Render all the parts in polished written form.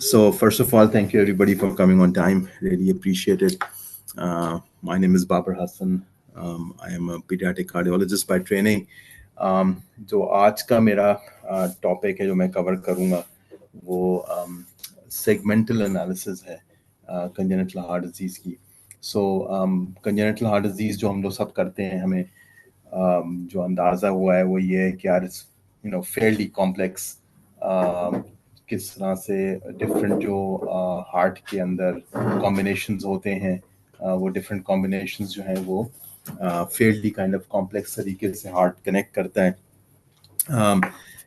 So first of all, thank you everybody for coming on time. Really appreciate it. My name is Babar Hasan. I am a pediatric cardiologist by training. जो आज का मेरा topic है जो मैं cover करूँगा वो segmental analysis है कंजेनिटल हार्ट डिजीज़ की. सो कंजेनिटल हार्ट डिजीज़ जो हम लोग सब करते हैं हमें जो अंदाज़ा हुआ है वो ये है कि यार इट्स फेयरली कॉम्प्लेक्स. किस तरह से डिफरेंट जो हार्ट के अंदर कॉम्बिनेशंस होते हैं वो डिफरेंट कॉम्बिनेशंस जो हैं वो फेयरली काइंड ऑफ कॉम्प्लेक्स तरीके से हार्ट कनेक्ट करता है.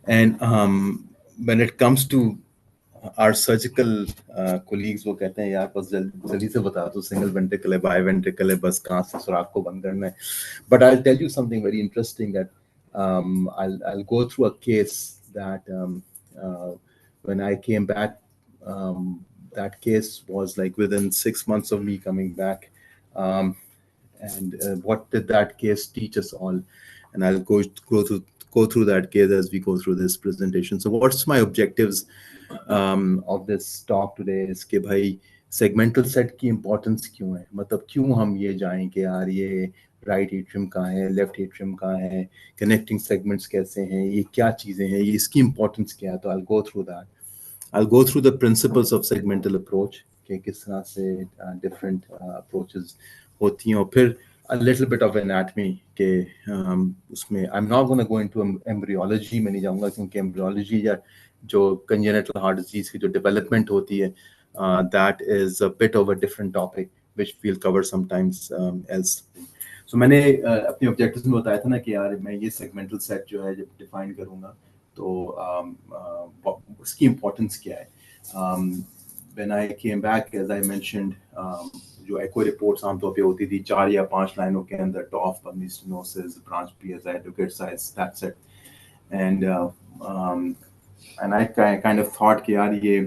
And when it comes to our surgical colleagues वो कहते हैं यार बस जल्दी से बता दो सिंगल वेंट्रिकल है बाई वेंट्रिकल है बस कहाँ से सुराख को बंद करना है. But I will tell you something very interesting that I'll go through a case that when I came back, that case was like within 6 months of me coming back. And what did that case teach us all? And I'll go through that case as we go through this presentation. So what's my objectives of this talk today is कि भाई segmental set की importance क्यों है, मतलब क्यों हम ये जाएं कि यार ये राइट एट्रियम कहाँ है, लेफ्ट एट्रियम कहाँ है, कनेक्टिंग सेगमेंट्स कैसे हैं, ये क्या चीज़ें हैं, ये इसकी इंपॉर्टेंस क्या है. तो I'll go through that. I'll go through the principles of segmental approach कि किस तरह से different approaches होती हैं, और फिर a little bit of anatomy के उसमें I'm not going to go into embryology में नहीं जाऊँगा क्योंकि embryology या जो congenital heart disease की जो development होती है that is a bit of a different topic which we'll cover sometimes else. So मैंने अपने ऑब्जेक्टिव्स में बताया था ना कि यार मैं ये सेगमेंटल सेट जो है जब डिफाइन करूँगा तो उसकी इम्पोर्टेंस क्या है. When I came back, as I mentioned, जो एको रिपोर्ट्स आमतौर पे होती थी 4 या 5 लाइनों के अंदर TOF pulmonary stenosis, branch PSI, advocate size, that's it. And I kind of thought कि यार ये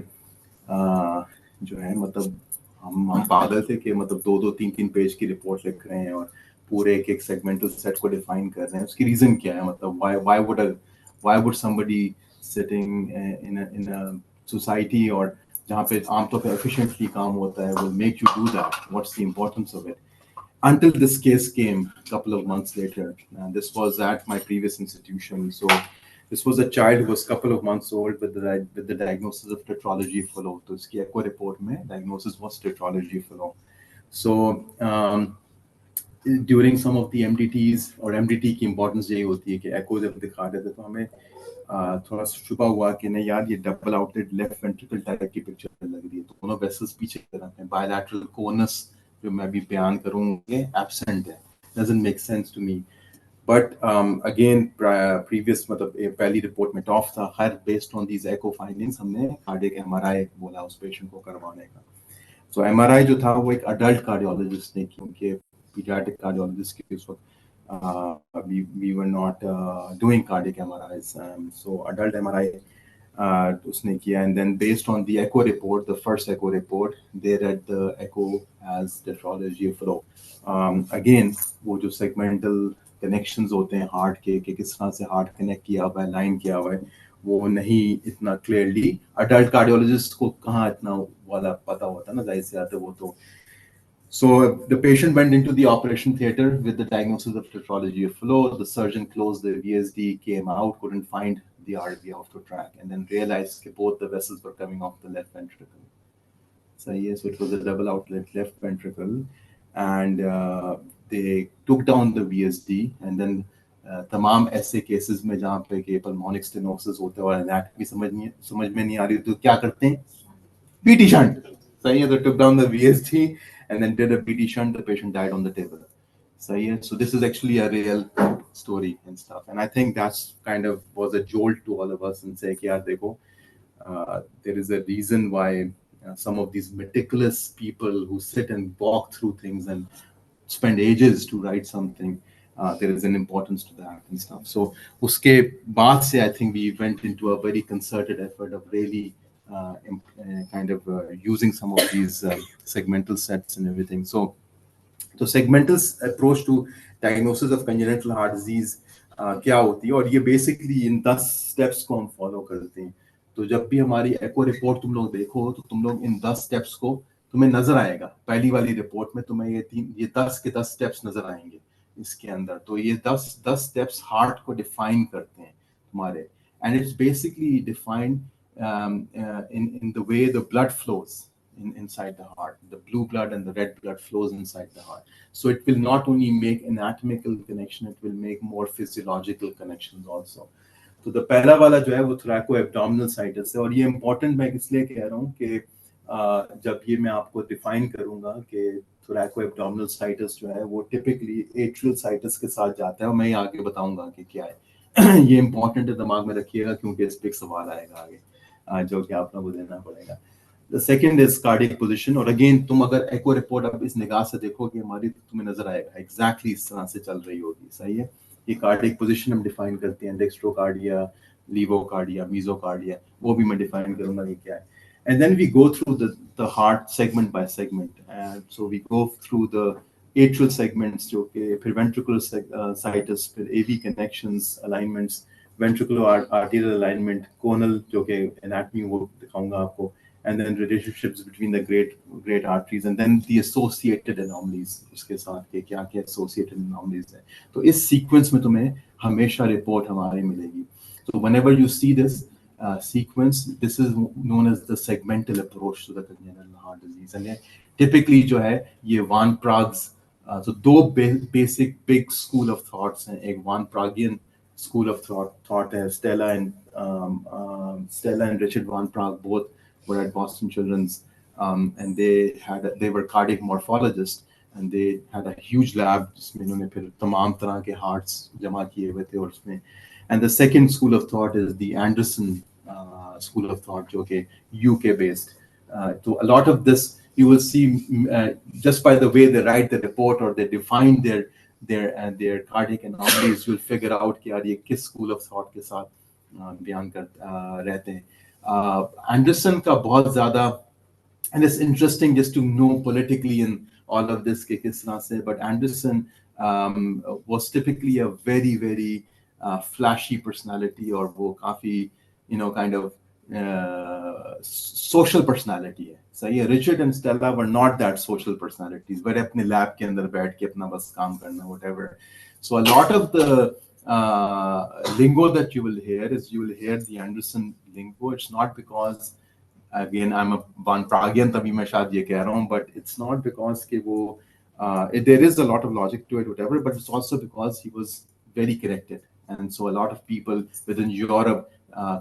जो है मतलब हम पागल थे कि मतलब 2-3 पेज की रिपोर्ट लिख रहे हैं और पूरे एक सेगमेंटल सेट को डिफाइन कर रहे हैं. उसकी रीजन क्या है, मतलब why would somebody sitting in a society और जहाँ पे आमतौर पे efficiently काम होता है will make you do that? What's the importance of it? Until this case came a couple of months later, and this was at my previous institution. So this was a child who was a couple of months old with the diagnosis of tetralogy fellow. So इसकी echo report में diagnosis was tetralogy fellow. So during some of the MDTs और MDT की importance यही होती है कि echo जब दिखा देते तो हमें थोड़ा शुबा हुआ कि नहीं यार ये डबल आउटेड लेफ्ट वेंट्रिकल टाइप की पिक्चर लग रही है, तो दोनों वेसल्स पीछे की तरफ हैं, बायलैटरल कोनस जो मैं भी बयान करूँगा एब्सेंट है, doesn't make sense to me. But again previous मतलब पहली रिपोर्ट में टॉफ था, हर based on these echo findings हमने कार्डियक MRI बोला उस पेशेंट को करवाने का. So MRI जो था वो एक अडल्ट कार्डियोलॉजिस्ट ने, क्योंकि pediatric cardiologist के उस वक्त we were not doing cardiac MRIs. So adult MRI उसने किया, and then based on the echo report, the first echo report, they read the echo as tetralogy of flow. Again वो जो segmental connections होते हैं heart के कि किस तरह से हार्ट कनेक्ट किया हुआ है, लाइन किया हुआ है, वो नहीं इतना क्लियरली अडल्ट कार्डियोलॉजिस्ट को कहाँ इतना वाला पता होता है ना, जाहिर सी बात है वो तो. So the patient went into the operation theater with the diagnosis of tetralogy of flow. The surgeon closed the VSD, came out, couldn't find the RV off the track, and then realized that both the vessels were coming off the left ventricle. So yes, it was a double outlet left ventricle, and they took down the VSD, and then तमाम ऐसे cases में जहाँ पे कि pulmonic stenosis होता है और anatomy समझ में नहीं आ रही तो क्या करते हैं, PT shunt. So yeah, they took down the VSD and then did a PT shunt. The patient died on the table. So yeah, so this is actually a real story and stuff. And I think that's kind of was a jolt to all of us and say, yeah, dekho, there is a reason why some of these meticulous people who sit and walk through things and spend ages to write something, there is an importance to that and stuff. So uske baad se I think we went into a very concerted effort of really kind of using some of these segmental sets and everything. So segmental approach to diagnosis of congenital heart disease क्या होती है, और ये basically इन 10 steps को हम follow करते हैं. तो जब भी हमारी एको रिपोर्ट तुम लोग देखो तो तुम लोग इन 10 स्टेप्स को तुम्हें नजर आएगा। पहली वाली रिपोर्ट में तुम्हें ये 10 के 10 स्टेप्स नजर आएंगे इसके अंदर। तो ये 10 स्टेप्स हार्ट को डिफाइन करते हैं तुम्हारे, and it's basically defined in the way the blood flows inside the heart. The blue blood and the red blood flows inside the heart. So it will not only make anatomical connection, it will make more physiological connections also. तो the पहला वाला जो है वो थोरैको abdominal sites है, और ये important मैं इसलिए कह रहा हूँ कि जब ये मैं आपको डिफाइन करूंगा कि थोरैको एब्डोमिनल साइटस जो है वो टिपिकली एट्रियल साइटस के साथ जाता है, और मैं ये आगे बताऊंगा कि क्या है। ये इंपॉर्टेंट है, दिमाग में रखिएगा क्योंकि इस पे एक सवाल आएगा आगे जो कि आप लोगों को देना पड़ेगा। The second is cardiac position, और अगेन तुम अगर एको रिपोर्ट अब इस निगाह से देखोगे हमारी, तो तुम्हें नजर आएगा एग्जैक्टली इस तरह से चल रही होगी, सही है। ये कार्डियक पोजीशन हम डिफाइन करते हैं, डेक्स्ट्रोकार्डिया, लीवोकार्डिया, मीजोकार्डिया, वो भी मैं डिफाइन करूंगा ये क्या है। And then we go through the heart segment by segment, and so we go through the atrial segments, जो कि फिर ventricular situs, फिर AV connections, alignments, ventricular arterial alignment, conal जो कि anatomy वो दिखाऊंगा आपको, and then relationships between the great arteries, and then the associated anomalies उसके साथ के क्या क्या associated anomalies है। तो इस sequence में तुम्हें हमेशा report हमारी मिलेगी। So whenever you see this sequence, this is known as the segmental approach to the congenital heart disease, and typically जो है ये Van Prague's so दो basic big school of thoughts हैं। एक Van Praguean school of thought है, Stella and Richard Van Prague both were at Boston Children's, and they were cardiac morphologists, and they had a huge lab जिसमें इन्होंने फिर तमाम तरह के hearts जमा किए हुए थे, और उसमें and the second school of thought is the Anderson school of thought, जो कि UK based. So a lot of this you will see just by the way they write the report or they define their cardiac anomalies, you'll figure out कि यार ये किस school of thought के साथ बयान कर रहते हैं। Anderson का बहुत ज़्यादा, and it's interesting just to know politically in all of this कि किस तरह से, but Anderson was typically a very very flashy personality, और वो काफी kind of social personality है, सही है। Richard and Stella were not that social personalities, बड़े अपने लैब के अंदर बैठ के अपना बस काम करना, whatever. So a lot of the lingo that you will hear the Anderson lingo. It's not because again I'm a Van Pragian तभी मैं शायद ये कह रहा हूँ, but it's not because कि वो there is a lot of logic to it, whatever, but it's also because he was very connected, and so a lot of people within Europe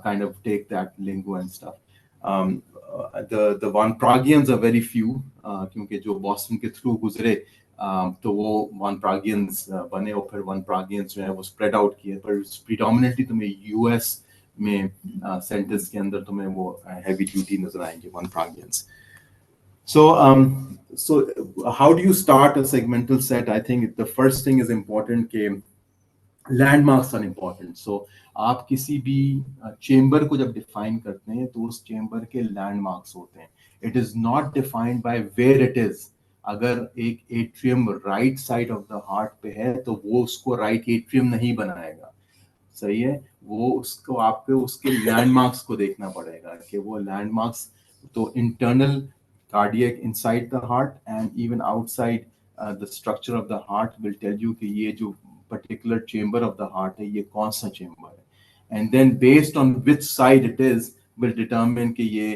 kind of take that lingo and stuff. The Van Pragians are very few, क्योंकि जो Boston के through गुजरे तो वो Van Pragians बने, और फिर Van Pragians जो है वो spread out किए, पर predominantly तुम्हें US में सेंटेंस के अंदर तुम्हें वो heavy duty नजर आएंगे Van Pragians. So how do you start a segmental set? I think the first thing is important कि लैंडमार्क्स आर इम्पॉर्टेंट। सो आप किसी भी चेम्बर को जब डिफाइन करते हैं तो उस चेम्बर के लैंडमार्क्स होते हैं। It is not defined by where it is. अगर एक atrium right side of the heart पे है तो वो उसको राइट एट्रियम नहीं बनाएगा, सही है। वो उसको आपको उसके लैंडमार्क्स को देखना पड़ेगा कि वो लैंडमार्क्स तो internal cardiac inside the heart and even outside the structure of the heart will tell you कि ये जो particular chamber of the heart है ये कौन सा chamber है, and then based on which side it is will determine कि ये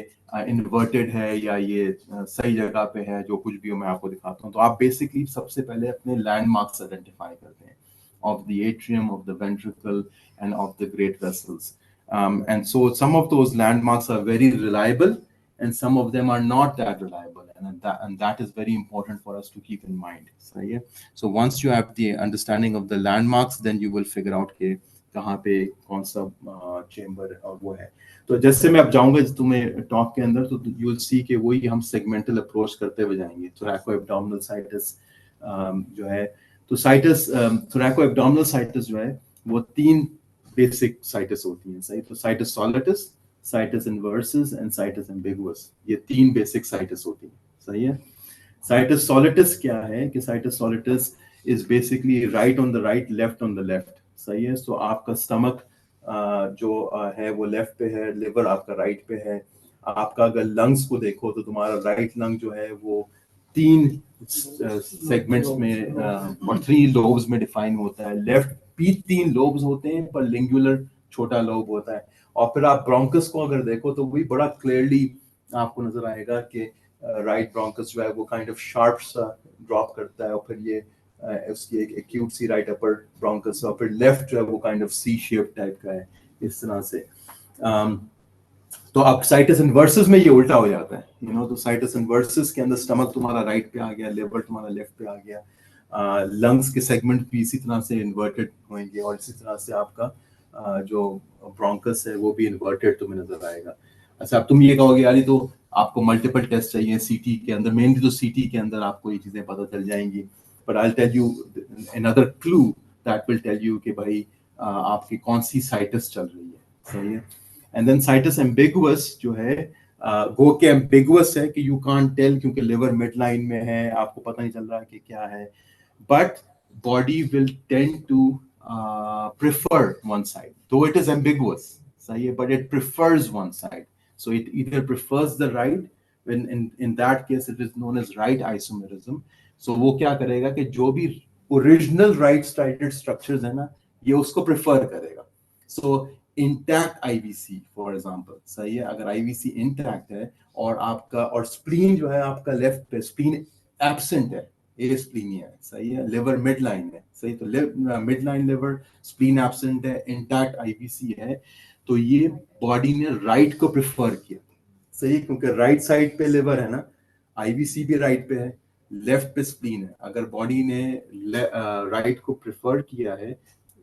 inverted है या ये सही जगह पे है, जो कुछ भी मैं आपको दिखाता हूँ। तो आप basically सबसे पहले अपने landmarks identify करते हैं of the atrium, of the ventricle and of the great vessels, and so some of those landmarks are very reliable and some of them are not that reliable, and that is very important for us to keep in mind, सही है। So once you have the understanding of the landmarks, then you will figure out कि कहाँ पे कौन सा chamber वो है। तो जैसे मैं अब जाऊंगा तुम्हें टॉक के अंदर, तो यू विल सी कि वही हम सेगमेंटल अप्रोच करते हुए जाएंगे। थोरैको एब्डोमिनल साइटस जो है, तो साइटस थोरैको एब्डोमिनल साइटस जो है वो तीन बेसिक साइटस होती हैं, सही। तो situs solitus, situs inversus and situs ambiguous, ये तीन बेसिक साइटस होती हैं, सही है। साइटस सॉलिटस क्या है कि situs solitus is basically right on the right, left on the left, सही है। सो आपका स्टमक जो है वो लेफ्ट पे है, लिवर आपका राइट पे है। आपका अगर लंग्स को देखो तो तुम्हारा राइट लंग जो है वो 3 सेगमेंट्स में और 3 लोब्स में डिफाइन होता है। लेफ्ट भी 3 लोब्स होते हैं पर लिंगुलर छोटा लोब होता है। और फिर आप ब्रोंकस को अगर देखो तो वही बड़ा क्लियरली आपको नजर आएगा कि राइट ब्रोंकस जो है वो काइंड ऑफ शार्प सा ड्रॉप करता है, और फिर ये उसकी एक एक्यूट सी राइट अपर ब्रोंकस, और फिर लेफ्ट जो है वो kind of C shape type का है इस तरह से। तो अब साइटस इनवर्सस में ये उल्टा हो जाता है, यू नो। तो साइटस इनवर्सस के अंदर स्टमक तुम्हारा राइट पे आ गया, लिवर तुम्हारा लेफ्ट पे आ गया, लंग्स के सेगमेंट भी इसी तरह से इन्वर्टेड होंगे, और इसी तरह से आपका जो ब्रोंकस है वो भी इन्वर्टेड तुम्हें नजर आएगा। अच्छा, अब तुम ये कहोगे यार तो आपको मल्टीपल टेस्ट चाहिए सीटी के अंदर, मेनली तो सीटी के अंदर आपको ये चीजें पता चल जाएंगी, but I tell you another clue that will tell you कि भाई आपकी कौन सी साइटस चल रही है, सही है। एंड देन साइटस एम्बिगुअस जो है गो के एम्बिगुअस है कि यू कांट टेल, क्योंकि लिवर मिड लाइन में है, आपको पता नहीं चल रहा कि क्या है, but body will tend to prefer one side, though it is ambiguous, सही है, but it prefers one side. So it either prefers the right, when in that case it is known as right isomerism. So वो क्या करेगा कि जो भी original right sided structures है ना, ये उसको प्रेफर करेगा। सो इंटैक्ट आईवीसी फॉर एग्जांपल, सही है, अगर आईवीसी इंटैक्ट है और आपका और स्प्लीन जो है आपका लेफ्ट पे, स्प्लीन एब्सेंट है, ए स्प्लीनिया है, सही है, लिवर मिड लाइन है, सही, तो mid line liver, spleen absent है, इंटैक्ट आईवीसी है, तो ये बॉडी ने राइट को प्रेफर किया, सही, क्योंकि राइट साइड पे लिवर है ना, आईवीसी भी राइट पे है, लेफ्ट पे स्प्लीन है। अगर बॉडी ने राइट को प्रेफर किया है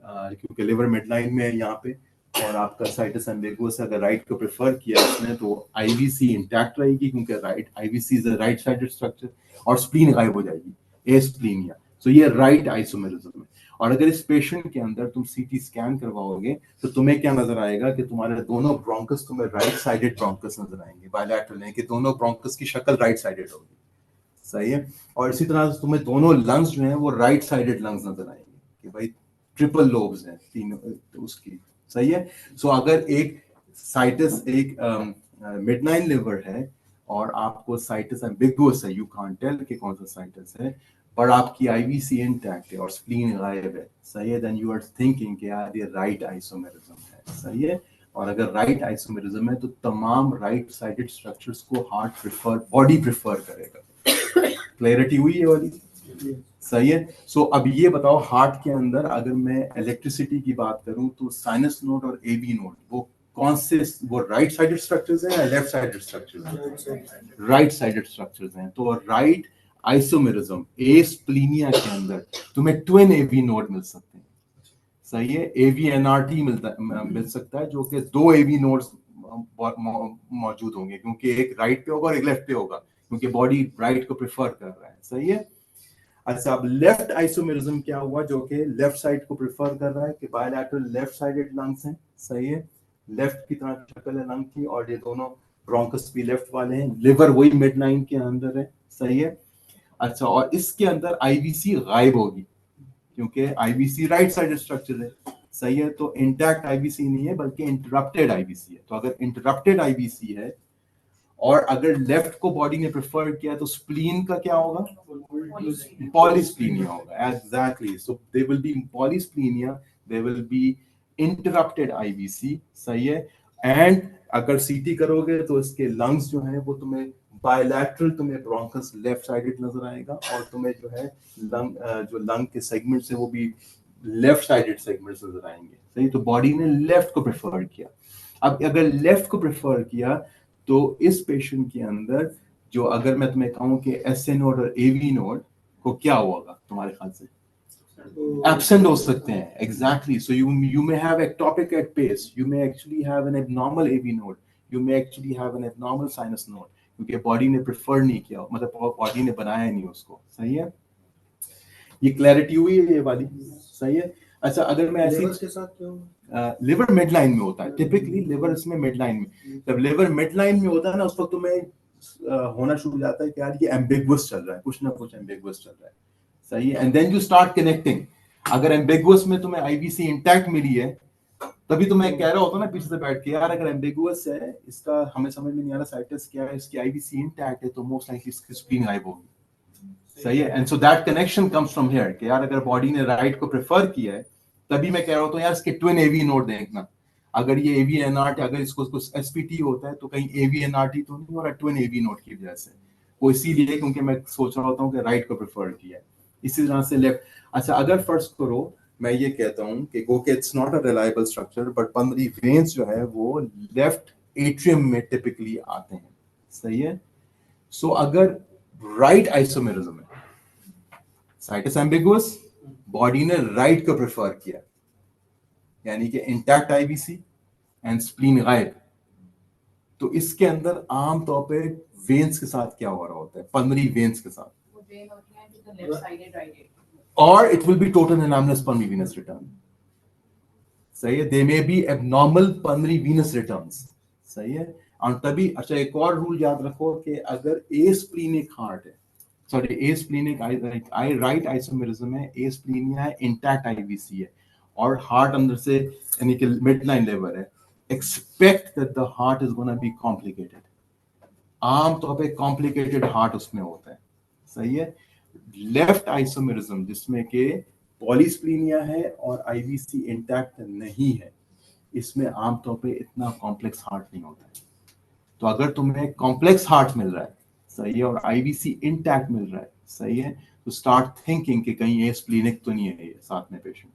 क्योंकि लिवर मिडलाइन में है यहाँ पे, और आपका साइटस एम्बिगुअस अगर राइट को प्रेफर किया इसने, तो आईवीसी इंटैक्ट रहेगी, क्योंकि right IVC is a right sided structure, और स्प्लीन गायब हो जाएगी, ए स्प्लीनिया। सो ये राइट आइसोमेरिज्म है। और अगर इस पेशेंट के अंदर तुम सीटी स्कैन करवाओगे तो तुम्हें क्या नजर आएगा कि तुम्हारे दोनों ब्रोंकस तुम्हें राइट साइडेड ब्रोंकस नजर आएंगे, बायलैटरल है कि दोनों ब्रोंकस की शक्ल राइट साइडेड होगी, सही है। और इसी तरह से तुम्हें दोनों लंग्स जो हैं वो राइट साइडेड लंग्स नजर आएंगे कि भाई ट्रिपल लोब्स हैं तीनों उसकी, सही है। सो अगर एक साइटस एक मिडलाइन लिवर है और आपको साइटस एम्बिगुअस है, यू कांट टेल कि कौन सा साइटस है, पर आपकी आईवीसी इंटैक्ट है और स्प्लीन गायब है, सही है, देन यू आर थिंकिंग कि यार ये राइट आइसोमेरिज्म है, सही है। और अगर राइट आइसोमेरिज्म है तो तमाम राइट साइडेड स्ट्रक्चर्स को हार्ट प्रेफर, बॉडी प्रेफर करेगा। क्लैरिटी हुई है वाली, सही है। सो अब ये बताओ, हार्ट के अंदर अगर मैं इलेक्ट्रिसिटी की बात करूं तो साइनस नोड और एवी नोड वो कौन से, वो राइट साइडेड स्ट्रक्चर्स हैं या लेफ्ट साइडेड स्ट्रक्चर्स हैं? राइट साइडेड स्ट्रक्चर्स हैं। तो राइट आइसोमेरिज्म ए स्प्लीनिया के अंदर तुम्हें ट्विन एवी नोड मिल सकते हैं, सही है, एवीएनआरटी मिल सकता है, जो कि 2 एवी नोड्स मौजूद होंगे, क्योंकि एक राइट पे होगा और एक लेफ्ट पे होगा, क्योंकि बॉडी राइट को प्रेफर कर रहा है, सही है। अच्छा, अब लेफ्ट आइसोमेरिज्म क्या हुआ, जो कि लेफ्ट साइड को प्रेफर कर रहा है कि बायलैटरल लेफ्ट साइडेड लंग्स हैं, सही है, लेफ्ट की तरह शक्ल है लंग की, और ये दोनों ब्रोंकस भी लेफ्ट वाले हैं, लिवर वही मिड लाइन के अंदर है, सही है। अच्छा, और इसके अंदर आईवीसी गायब होगी, क्योंकि आईवीसी राइट साइडेड स्ट्रक्चर है, सही है। तो इंटैक्ट आईवीसी नहीं है बल्कि इंटरप्टेड आईवीसी है। तो अगर इंटरप्टेड आईवीसी है और अगर लेफ्ट को बॉडी ने प्रेफर किया तो स्प्लीन का क्या होगा? पॉलीस्प्लीनिया होगा, exactly. So they will be polysplenia, they will be interrupted IVC, सही है। एंड अगर सीटी करोगे तो इसके लंग्स जो हैं वो तुम्हें बायलैटरल, तुम्हें ब्रोंकस लेफ्ट साइडेड नजर आएगा, और तुम्हें जो है लंग जो लंग के सेगमेंट्स है वो भी लेफ्ट साइडेड सेगमेंट्स नजर आएंगे, सही। तो बॉडी ने लेफ्ट को प्रेफर किया। अब अगर लेफ्ट को प्रेफर किया तो इस पेशेंट के अंदर जो, अगर मैं तुम्हें कहूं कि एसए नोड और एवी नोड को क्या होगा तुम्हारे ख्याल से? एब्सेंट हो सकते हैं, exactly. So you may have ectopic at base, you may actually have an abnormal AV node, you may actually have an abnormal sinus node, क्योंकि बॉडी ने प्रेफर नहीं किया, मतलब बॉडी ने बनाया नहीं उसको, सही है। ये क्लैरिटी हुई है ये वाली, सही है। अच्छा, अगर मैं ऐसी के साथ लिवर मिड लाइन में होता है टिपिकली, लिवर इसमें मिड लाइन में, जब लिवर मिड लाइन में होता है ना, उस वक्त तुम्हें होना शुरू हो जाता है कि यार ये एम्बिगुअस चल रहा है, कुछ ना कुछ एम्बिगुअस चल रहा है, सही है। And then you start connecting. अगर एम्बिगुअस में तुम्हें आईवीसी इंटैक्ट मिली है तभी तो मैं कह रहा होता ना पीछे से बैठ के, यार अगर एम्बिगुअस है, इसका हमें समझ में नहीं आ रहा साइटस क्या है, इसकी आईवीसी इंटैक्ट है, तो मोस्ट लाइकली इसकी स्प्लीन गायब होगी. सही है. And so that connection comes from here कि यार अगर बॉडी ने राइट को प्रेफर किया है, तभी मैं कह रहा हूँ यार इसके ट्विन एवी नोड देखना. अगर ये एवी एनआरटी, अगर इसको कुछ एसपीटी होता है तो कहीं एवी एनआरटी तो नहीं हो रहा ट्विन एवी नोड की वजह से. वो इसीलिए क्योंकि मैं सोच रहा होता हूँ कि राइट को प्रेफर किया है. इसी तरह से लेफ्ट. अच्छा, अगर फर्स्ट करो मैं ये कहता हूँ कि गो के it's not a reliable structure, but pulmonary veins जो है वो लेफ्ट एट्रियम में टिपिकली आते हैं. सही है. सो अगर राइट आइसोमेरिज्म है, साइटस एम्बिगुअस, बॉडी ने राइट को प्रेफर किया, यानी कि इंटैक्ट आईवीसी एंड स्प्लीन गायब, तो इसके अंदर आम तौर पे वेन्स के साथ क्या हो रहा होता है, पल्मोनरी वेन्स के साथ, और it will be total anomalous pulmonary venous return. सही है. They may be abnormal pulmonary venous returns. सही है. और तभी अच्छा एक और रूल याद रखो कि अगर ए स्प्लीनिक हार्ट है, सॉरी ए स्प्लीनिक आई राइट आइसोमेरिज्म है, ए स्प्लीनिया है, इंटैक्ट आईवीसी है, और हार्ट अंदर से यानी कि मिड लाइन लेवर है, expect that the heart is gonna be complicated. आम तौर पे कॉम्प्लिकेटेड हार्ट उसमें होता है. सही है. लेफ्ट आइसोमेरिज्म जिसमें के पॉलीस्प्लीनिया है और आईवीसी इंटैक्ट नहीं है, इसमें आमतौर पे इतना कॉम्प्लेक्स हार्ट नहीं होता है. तो अगर तुम्हें कॉम्प्लेक्स हार्ट मिल रहा है, सही है, और आईवीसी इंटैक्ट मिल रहा है, सही है, तो स्टार्ट थिंकिंग कि कहीं ये स्प्लीनिक तो नहीं है ये साथ में पेशेंट.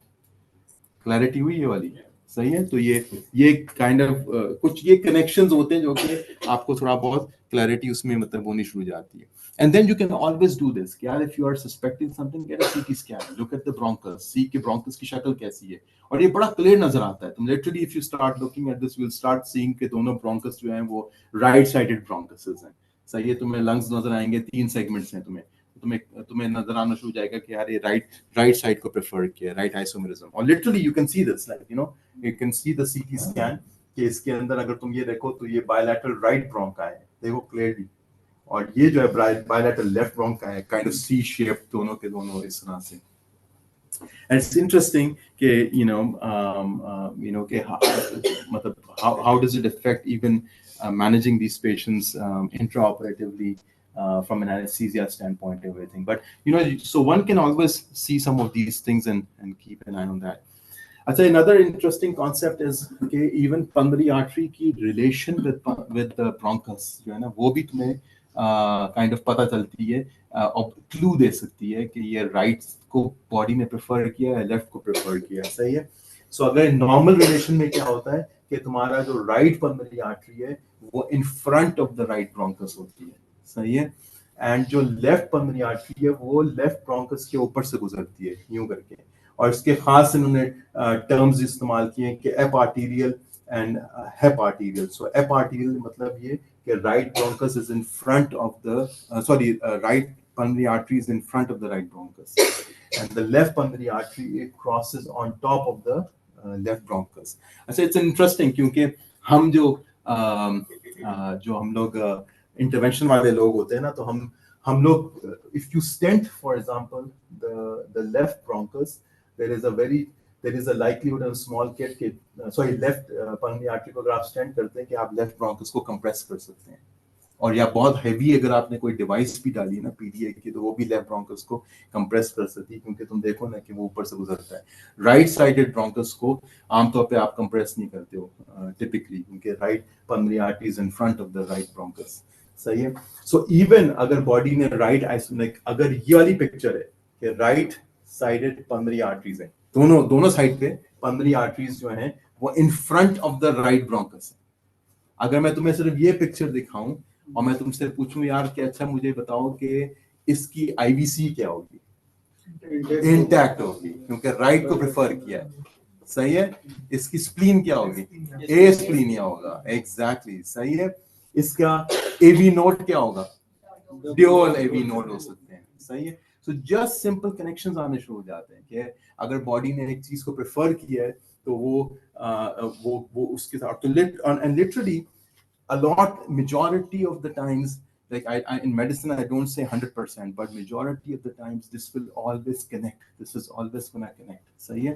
क्लैरिटी हुई ये वाली. सही है. तो ये काइंड ऑफ कुछ ये कनेक्शंस होते हैं जो कि आपको थोड़ा बहुत क्लैरिटी उसमें मतलब होनी शुरू हो जाती है. And then you can always do this कि यार if you are suspecting something, get a CT scan, look at the bronchus, see के ब्रोंकस की शक्ल कैसी है, और ये बड़ा क्लियर नजर आता है. तुम literally if you start looking at this will start seeing कि दोनों ब्रोंकस जो हैं वो राइट साइडेड ब्रोंकसेस हैं. सही है. तुम्हें लंग्स नजर आएंगे, 3 सेगमेंट्स हैं, तुम्हें तुम्हें नजर आना शुरू हो जाएगा कि यार ये राइट साइड को प्रेफर किया, राइट आइसोमेरिज्म. और literally you can see this, like you know you can see the CT scan कि इसके अंदर अगर तुम ये देखो तो ये बायलैटरल राइट ब्रोंका है, देखो क्लियरली, और ये जो है बायलैटरल लेफ्ट ब्रोंका है, काइंड ऑफ सी शेप, दोनों के दोनों इस तरह से. And it's interesting कि कि मतलब how does it affect even managing these patients intraoperatively from an anesthesia standpoint, everything. But so one can always see some of these things and keep an eye on that. अच्छा, another interesting concept is कि even pulmonary artery की relation with the bronchus जो है ना, वो भी तुम्हें kind of पता चलती है, और क्लू दे सकती है कि ये राइट को बॉडी ने प्रेफर किया है, लेफ्ट को प्रेफर किया. सही है. सो अगर नॉर्मल रिलेशन में क्या होता है कि तुम्हारा जो राइट पल्मोनरी आर्टरी है वो in front of the right bronchus होती है. सही है. एंड जो लेफ्ट पल्मोनरी आर्टरी है वो लेफ्ट ब्रोंकस के ऊपर से गुजरती है यूं करके, और इसके खास इन्होंने टर्म्स इस्तेमाल किए कि epiarterial and hyparterial. So epiarterial मतलब ये कि right bronchus is in front of the right pulmonary artery is in front of the right bronchus, and the left pulmonary artery it crosses on top of the left bronchus. अच्छा, it's interesting क्योंकि हम जो हम लोग intervention वाले लोग होते हैं ना, तो हम लोग if you stent for example the left bronchus, there is a likelihood of small kid के left pulmonary artery को अगर आप स्टेंट करते हैं कि आप लेफ्ट ब्रोंकस को कंप्रेस कर सकते हैं, और या बहुत हैवी अगर आपने कोई डिवाइस भी डाली ना पीडीए की, तो वो भी लेफ्ट ब्रोंकस को कंप्रेस कर सकती है, क्योंकि तुम देखो ना कि वो ऊपर से गुजरता है. राइट साइडेड ब्रोंकस को आमतौर पे आप कंप्रेस नहीं करते हो टिपिकली, क्योंकि right pulmonary artery is in front of the right bronchus. सही है. सो इवन अगर बॉडी ने राइट आइसोमेरिक, अगर ये वाली पिक्चर है कि राइट साइडेड पल्मोनरी आर्टरीज है, दोनों साइड पे पल्मोनरी आर्टरीज जो हैं वो in front of the right bronchus है. अगर मैं तुम्हें सिर्फ ये पिक्चर दिखाऊं और मैं तुमसे पूछूं यार कि अच्छा मुझे बताओ कि इसकी आईवीसी क्या होगी, इंटैक्ट होगी क्योंकि राइट को प्रेफर किया है. सही है. इसकी स्प्लीन क्या होगी, ए स्प्लीनिया होगा. एग्जैक्टली. सही है. इसका एवी नोट क्या होगा, ड्यूअल एवी नोट हो सकते हैं. सही है. सो जस्ट सिंपल कनेक्शंस आने शुरू हो जाते हैं कि अगर बॉडी ने एक चीज को प्रेफर किया है तो वो उसके साथ तो literally a lot majority of the times, like I in medicine I don't say 100%, but majority of the times this will always connect, this is always gonna connect. सही है.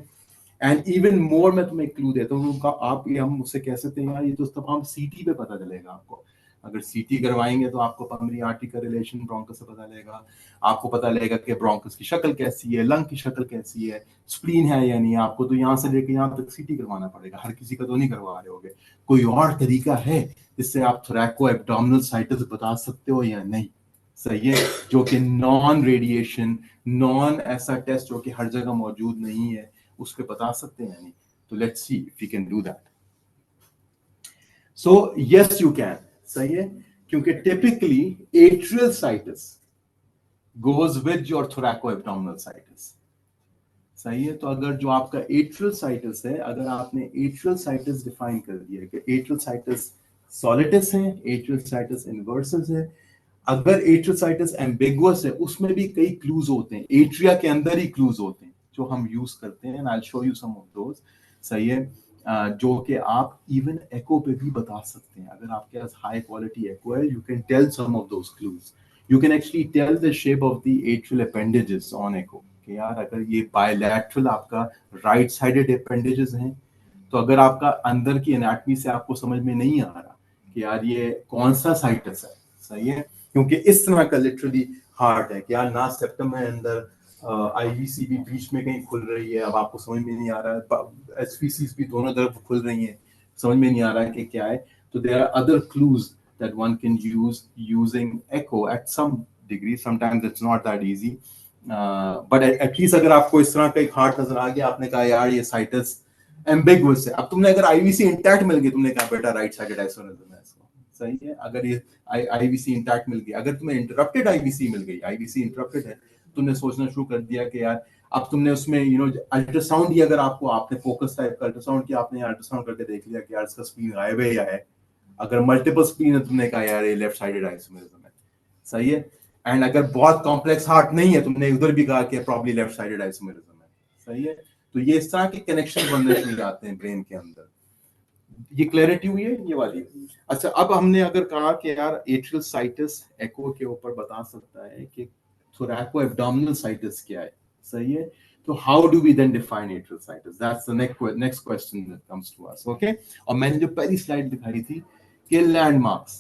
एंड इवन मोर मैं तुम्हें clue देता हूँ, आप ये हम मुझसे कह सकते हैं यार ये तो तब हम सीटी पे पता चलेगा आपको, अगर सीटी करवाएंगे तो आपको पल्मोनरी आर्टरी का रिलेशन ब्रोंकस से पता लगेगा, आपको पता लगेगा कि ब्रोंकस की शक्ल कैसी है, लंग की शक्ल कैसी है, स्प्लीन है या नहीं, आपको तो यहाँ से लेकर यहाँ तक सीटी करवाना पड़ेगा, हर किसी का तो नहीं करवा रहे होगे। कोई और तरीका है जिससे आप थोरैको एब्डोमिनल साइटस बता सकते हो या नहीं? सही है, जो कि नॉन रेडिएशन, नॉन ऐसा टेस्ट जो कि हर जगह मौजूद नहीं है, उस पर बता सकते हैं नहीं? तो let's see if we can do that. So yes you can, सही है, क्योंकि typically atrial situs goes with your thoraco abdominal situs, सही है। तो अगर जो आपका एट्रियल साइटस है, अगर आपने एट्रियल साइटस डिफाइन कर दिया कि एट्रियल साइटस सॉलिटस है, एट्रियल साइटस इन्वर्सस है, अगर एट्रियल साइटस एम्बिगुअस है, उसमें भी कई क्लूज होते हैं, एट्रिया के अंदर ही क्लूज होते हैं जो हम यूज करते हैं, I will show you some of those, सही है, जो कि आप इवन एको पे भी बता सकते हैं। अगर आपके पास हाई क्वालिटी एको है, you can tell some of those clues, you can actually tell the shape of the atrial appendages on echo, कि यार अगर ये बायलैटरल आपका राइट साइडेड अपेंडेजेस हैं, तो अगर आपका अंदर की एनाटमी से आपको समझ में नहीं आ रहा कि यार ये कौन सा साइटस है, सही है, क्योंकि इस तरह का लिटरली हार्ट है कि यार ना सेप्टम है अंदर, आईवीसी भी बीच में कहीं खुल रही है, अब आपको समझ में नहीं आ रहा है, एसवीसीज भी दोनों तरफ खुल रही हैं, समझ में नहीं आ रहा है कि क्या है। तो there are other clues that one can use using echo at some degree. Sometimes it's not that easy, but at least अगर आपको इस तरह का एक हार्ट नजर आ गया, आपने कहा यार ये साइटस एम्बिगुअस है, अब तुमने अगर आईवीसी इंटैक्ट मिल गई, तुमने कहा बेटा राइट साइडेड आइसोनिज्म है इसको, सही है। अगर ये आईवीसी इंटैक्ट मिल गई, अगर तुम्हें इंटरप्टेड आईवीसी मिल गई, आईवीसी इंटरप्टेड है, तुमने सोचना शुरू कर दिया कि यार अब तुमने उसमें अल्ट्रासाउंड ही, अगर आपको आपने फोकस टाइप का अल्ट्रासाउंड किया, आपने अल्ट्रासाउंड करके देख लिया कि यार इसका स्प्लीन गायब है या है, अगर मल्टीपल स्प्लीन है, तुमने कहा यार ये लेफ्ट साइडेड आइसोमेरिज्म है, सही है। एंड अगर बहुत कॉम्प्लेक्स हार्ट नहीं है, तुमने उधर भी कहा कि प्रॉब्ली लेफ्ट साइडेड आइसोमेरिज्म है, सही है। तो ये इस तरह के कनेक्शन बनने शुरू जाते हैं ब्रेन के अंदर। ये क्लैरिटी हुई है ये वाली? अच्छा, अब हमने अगर कहा कि यार एट्रियल साइटस एको के ऊपर बता सकता है कि थोरैको एब्डोमिनल साइटस क्या है, सही है। तो how do we then define atrial situs? That's the next question that comes to us, okay. और मैंने जो पहली स्लाइड दिखाई थी कि लैंडमार्क्स,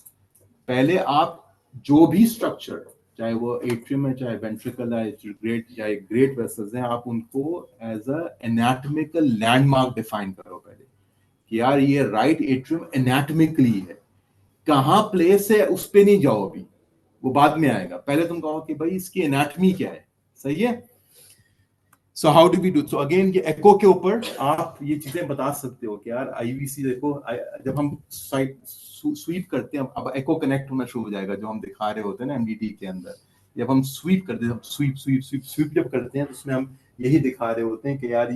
पहले आप जो भी स्ट्रक्चर, चाहे वो एट्रियम है, चाहे वेंट्रिकल है, चाहे ग्रेट वेसल्स हैं, आप उनको as a anatomical landmark define करो पहले, कि यार ये राइट एट्रियम एनाटॉमिकली है, कहाँ प्लेस है उस पे नहीं जाओ, अभी वो बाद में आएगा, पहले तुम कहो कि भाई इसकी एनाटॉमी क्या है, सही है। So how do we do? So again ये एको के ऊपर आप ये चीजें बता सकते हो कि यार आईवीसी देखो, जब हम साइट स्वीप करते हैं, अब एको कनेक्ट होना शुरू हो जाएगा, जो हम दिखा रहे होते हैं ना एमडीटी के अंदर, जब हम स्वीप करते हैं, स्वीप स्वीप स्वीप स्वीप जब करते हैं, तो उसमें हम यही दिखा रहे होते हैं कि यार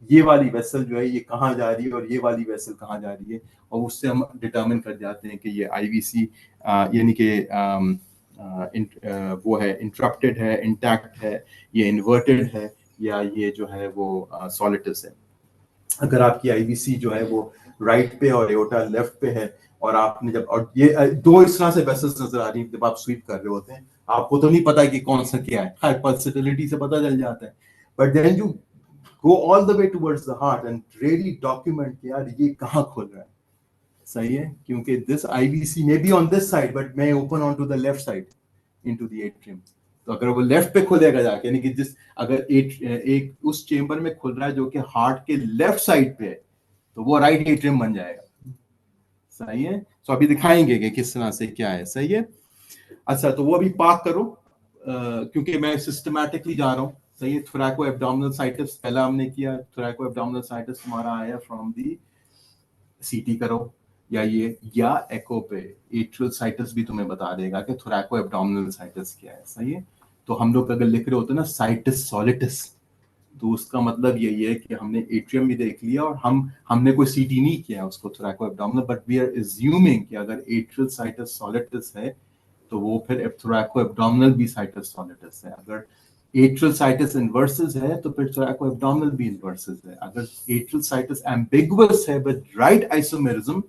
ये वाली वेसल जो है ये कहाँ जा रही है और ये वाली वेसल कहाँ जा रही है, और उससे हम डिटरमिन कर जाते हैं कि ये आईवीसी यानी कि वो है इंटरप्टेड है, इंटैक्ट है, ये इन्वर्टेड है, या ये जो है वो सॉलिटस है। अगर आपकी आईवीसी जो है वो राइट पे और एओर्टा लेफ्ट पे है, और आपने जब, और ये दो इस तरह से वेसल्स नजर आ रही है जब आप स्वीप कर रहे होते हैं, आपको तो नहीं पता कि कौन सा क्या है, हाइपरसेटिलिटी से पता चल जाता है, but then you go all the way towards the heart and really document कि यार ये कहाँ खुल रहा है, सही है, क्योंकि this IVC may be on this side but may open on to the left side into the atrium. तो अगर वो लेफ्ट पे खुलेगा जाके, यानी कि जिस अगर एक उस चेंबर में खुल रहा है जो कि हार्ट के लेफ्ट साइड पे है, तो वो राइट एट्रियम बन जाएगा, सही है। तो अभी दिखाएंगे कि किस तरह से क्या है, सही है। अच्छा, तो वो अभी पार्क करो, क्योंकि मैं सिस्टमैटिकली जा रहा हूँ, सही है। थोरैको एब्डोमिनल साइटस पहला हमने किया, थोरैको एब्डोमिनल साइटस हमारा आया फ्रॉम दी सीटी करो, या एको पे एट्रियल साइटस भी तुम्हें बता देगा कि थोरैको एब्डोमिनल साइटस क्या है, सही है। तो हम लोग अगर लिख रहे होते हैं ना साइटस सॉलिटस, तो उसका मतलब यही है कि हमने एट्रियम भी देख लिया और हमने कोई सीटी नहीं किया उसको thoracoabdominal, but we are assuming कि अगर एट्रियल साइटस सॉलिटस है तो वो फिर थोरैको एब्डोमिनल भी साइटस सॉलिटस है। अगर एट्रियल साइटस इन्वर्सस है तो फिर थोरैको एब्डोमिनल भी इन्वर्सस है। अगर एट्रियल साइटस एम्बिगुअस है विद राइट आइसोमेरिज्म,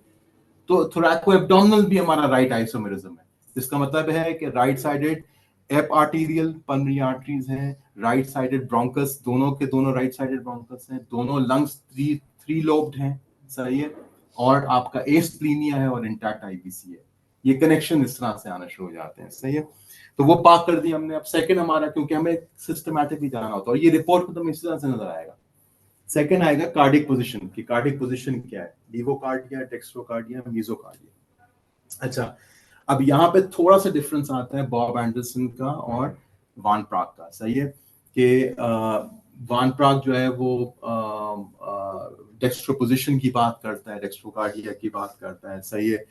तो थोरैको एब्डोमिनल भी हमारा राइट आइसोमेरिज्म है। इसका मतलब है कि right sided app arterial pulmonary arteries हैं, राइट साइडेड ब्रोंकस, दोनों के दोनों राइट साइडेड ब्रोंकस हैं, दोनों लंग्स थ्री लोब्ड हैं, सही है, और आपका एस्प्लीनिया है और इंटैक्ट आईबीसी है। ये कनेक्शन इस तरह से आना शुरू हो जाते हैं, सही है। तो वो पाक कर दिया हमने। अब सेकंड हमारा, क्योंकि हमें सिस्टमैटिकली जाना होता है और ये रिपोर्ट में तो इस तरह से नजर आएगा। सेकंड आएगा कार्डिक पोजीशन की, कार्डिक पोजीशन क्या है, लीवोकार्डिया, डेक्स्ट्रोकार्डिया, मीजोकार्डिया। अच्छा, अब यहाँ पे थोड़ा सा डिफरेंस आता है बॉब एंडरसन का और वान प्राग का, सही है, कि वान प्राग जो है वो डेक्स्ट्रोपोजिशन की बात करता है, डेक्स्ट्रोकार्डिया की बात करता है, सही है।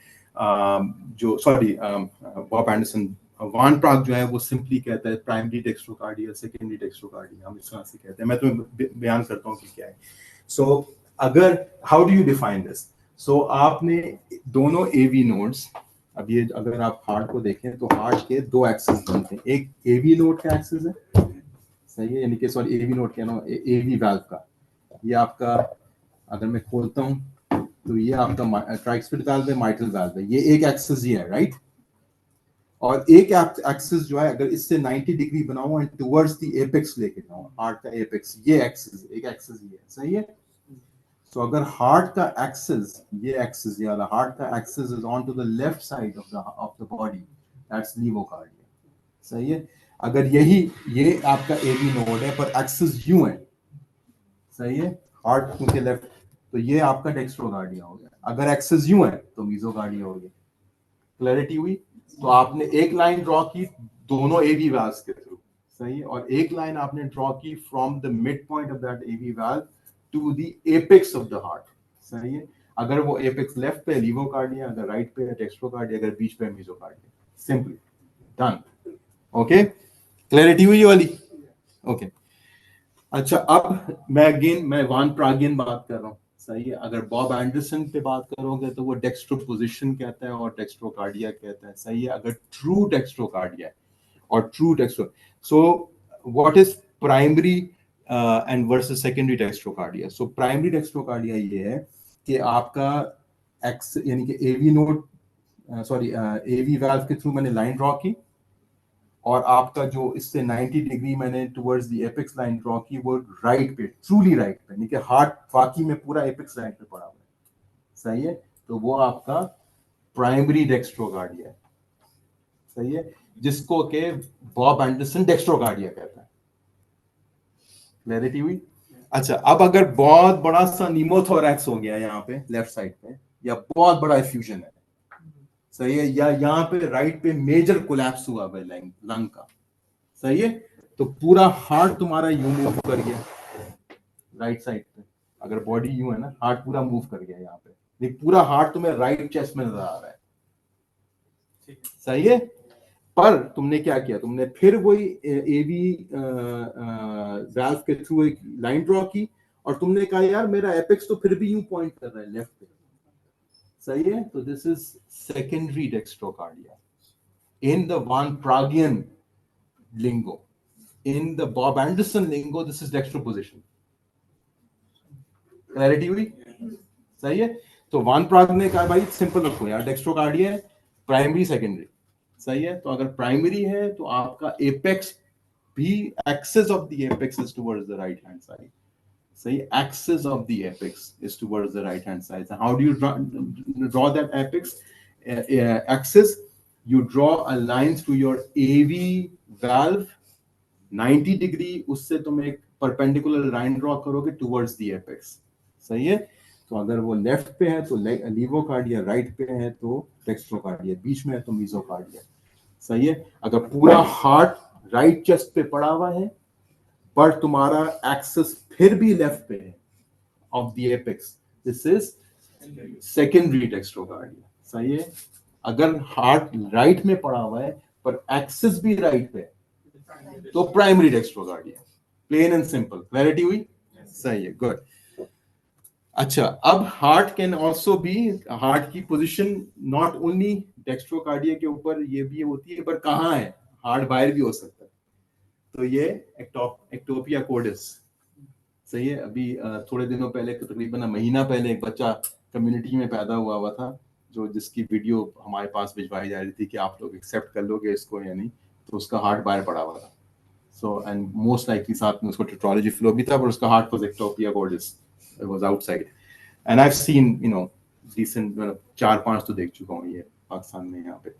जो सॉरी बॉब एंडरसन, वान प्राग जो है वो सिंपली कहता है प्राइमरी डेक्स्ट्रोकार्डिया, सेकेंडरी डेक्स्ट्रोकार्डिया, हम इस तरह से कहते हैं। मैं तुम्हें बयान करता हूँ कि क्या है। सो अगर how do you define this, so आपने दोनों एवी नोड्स, अब ये अगर आप हार्ट को देखें तो हार्ट के दो एक्सिस बनते हैं, एक एवी नोड का एक्सिस है, सही है, यानी कि सॉरी एवी नोड क्या ना, एवी वाल्व का, ये आपका अगर मैं खोलता हूं तो ये आपका ट्राइस्फिड वाल्व है, माइट्रल वाल्व है, ये एक एक्सिस ही है, राइट। और एक एक्सिस जो है अगर इससे 90 डिग्री बनाऊं एंड टुवर्ड्स द एपेक्स लेके जाऊं, हार्ट का एपेक्स, ये एक्सिस एक एक्सिस ही है, सही है। So अगर हार्ट का एक्सिस, ये एक्सिस ये वाला हार्ट का axis is on to the left side of the body, that's levocardia, सही है। अगर यही ये आपका एवी नोड है पर एक्सिस यूं है, सही है, हार्ट क्योंकि लेफ्ट, तो ये आपका डेक्स्ट्रोकार्डिया हो गया। अगर एक्सिस यूं है तो मीजोकार्डिया हो गया। क्लैरिटी हुई? तो आपने एक लाइन ड्रॉ की दोनों एवी वाल्व्स के थ्रू, सही है, और एक लाइन आपने ड्रॉ की from the mid point of that AV valve to the apex of the heart, सही है। अगर वो एपेक्स लेफ्ट पे लीवोकार्डिया, अगर राइट पे डेक्स्ट्रोकार्डिया, अगर बीच पे मीजोकार्डिया, सिंपली डन। ओके, क्लैरिटी हुई वाली? ओके अच्छा, अब मैं वान प्रागियन बात कर रहा हूँ, सही है। अगर बॉब एंडरसन पे बात करोगे तो वो डेक्स्ट्रोपोजिशन कहता है और डेक्स्ट्रोकार्डिया कहता है, सही है। अगर ट्रू डेक्स्ट्रोकार्डिया है और true dextro, so what is primary and versus secondary dextrocardia? So primary dextrocardia ये है कि आपका एक्स यानी कि एवी नोड, सॉरी एवी वाल्व के थ्रू मैंने लाइन ड्रॉ की और आपका जो इससे 90 डिग्री मैंने towards the apex line draw की, वो राइट पे, ट्रूली राइट पे, यानी कि हार्ट वाकई में पूरा एपेक्स लाइन पे पड़ा हुआ है, सही है। तो वो आपका प्राइमरी डेक्स्ट्रोकार्डिया है, सही है, जिसको के बॉब एंडरसन डेक्स्ट्रोकार्डिया कहता है। क्लैरिटी हुई? अच्छा, अब अगर बहुत बड़ा सा निमोथोरैक्स हो गया यहाँ पे लेफ्ट साइड पे, या बहुत बड़ा एफ्यूजन है, सही है, या यहाँ पे राइट पे मेजर कोलैप्स हुआ है लंग का, सही है, तो पूरा हार्ट तुम्हारा यूं मूव कर गया राइट साइड पे। अगर बॉडी यूं है ना, हार्ट पूरा मूव कर गया यहाँ पे, देख पूरा हार्ट तुम्हें राइट चेस्ट में नजर आ रहा है, सही है। पर तुमने क्या किया, तुमने फिर वही एवी वाल्व के थ्रू एक लाइन ड्रॉ की और तुमने कहा यार मेरा एपेक्स तो फिर भी यूं पॉइंट कर रहा है लेफ्ट पे, सही है। तो this is secondary dextrocardia in the Van Praaghian lingo. In the Bob Anderson lingo, this is dextroposition. Clarity हुई? सही है। तो वान प्राग ने कहा भाई सिंपल रखो यार, डेक्स्ट्रोकार्डिया है प्राइमरी सेकेंडरी, सही है। तो अगर प्राइमरी है तो आपका एपेक्स भी, axis of the apex is towards the right hand side, सही, axis of the apex is towards the right hand side. How do you draw that apex axis? You draw a line through your AV valve 90 degree, उससे तुम एक perpendicular line draw करोगे towards the apex, सही है। तो अगर वो left पे है तो लीवोकार्डिया, राइट पे है तो डेक्स्ट्रोकार्डिया, बीच में है तो मीजोकार्डिया, सही है। अगर पूरा हार्ट राइट चेस्ट पे पड़ा हुआ है पर तुम्हारा एक्सिस फिर भी लेफ्ट पे है of the apex, this is secondary dextrocardia, सही है। अगर हार्ट राइट में पड़ा हुआ है पर एक्सिस भी राइट पे है तो primary dextrocardia, plain and simple. Clarity हुई? सही है, गुड। अच्छा, अब heart can also be, heart की पोजीशन नॉट ओनली डेक्स्ट्रोकार्डिया के ऊपर ये भी होती है, पर कहाँ है, हार्ट बाहर भी हो सकता है। तो ये एक्टोपिया कोडिस, सही है। अभी थोड़े दिनों पहले, तकरीबन महीना पहले, एक बच्चा कम्युनिटी में पैदा हुआ था जो जिसकी वीडियो हमारे पास भिजवाई जा रही थी कि आप लोग एक्सेप्ट कर लोगे इसको या नहीं। तो उसका हार्ट बाहर पड़ा हुआ था. So and most likely साथ में उसको tetralogy flow भी था, पर उसका heart was ectopia cordis, it was outside. And I've seen decent 4-5 तो देख चुका हूँ ये पाकिस्तान में यहाँ पे.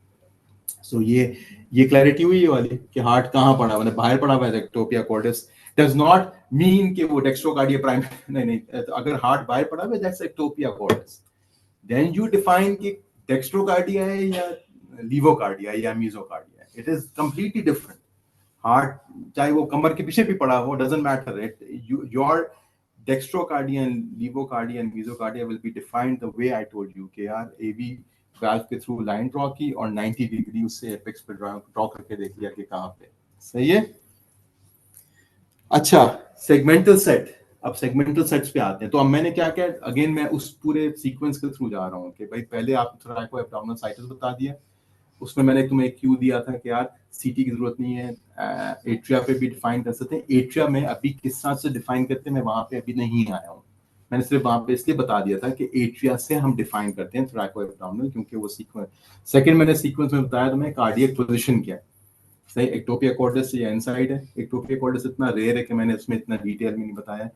So ये clarity हुई ये वाली कि heart कहाँ पड़ा, मतलब बाहर पड़ा हुआ है ectopia cordis does not mean कि वो dextrocardia prime नहीं, अगर heart बाहर पड़ा हुआ है that's ectopia cordis. Then you define कि dextrocardia है या levocardia या mesocardia. It is completely different. Heart चाहे वो कमर के पीछे भी पड़ा हो, doesn't matter. Your dextrocardia and levocardia and mesocardia will be defined the way I told you कि यार AV valve के थ्रू लाइन ड्रॉ की और 90 डिग्री उससे एपेक्स पे ड्रॉ करके देख लिया कि कहाँ पे. सही है. अच्छा, सेगमेंटल सेट. अब सेगमेंटल सेट्स पे आते हैं. तो अब मैंने क्या किया, अगेन मैं उस पूरे सीक्वेंस के थ्रू जा रहा हूँ कि भाई पहले आप थोड़ा एब्डोमिनल साइटस बता दिया, उसमें मैंने तुम्हें एक क्यू दिया था कि यार सीटी की जरूरत नहीं है, एट्रिया पे भी डिफाइन कर सकते हैं. एट्रिया में अभी किस तरह से डिफाइन करते हैं मैं वहां पे अभी नहीं आया हूँ. मैंने सिर्फ वहां पे इसलिए बता दिया था कि एट्रिया से हम डिफाइन करते हैं थोराको एब्डोमिनल, क्योंकि वो सीक्वेंस. सेकंड मैंने सीक्वेंस में बताया तुम्हें कार्डियक पोजीशन क्या है. सही, एक्टोपिया कॉर्डस या इनसाइड है. एक्टोपिया कॉर्डस इतना रेयर है कि मैंने उसमें इतना डिटेल में नहीं बताया.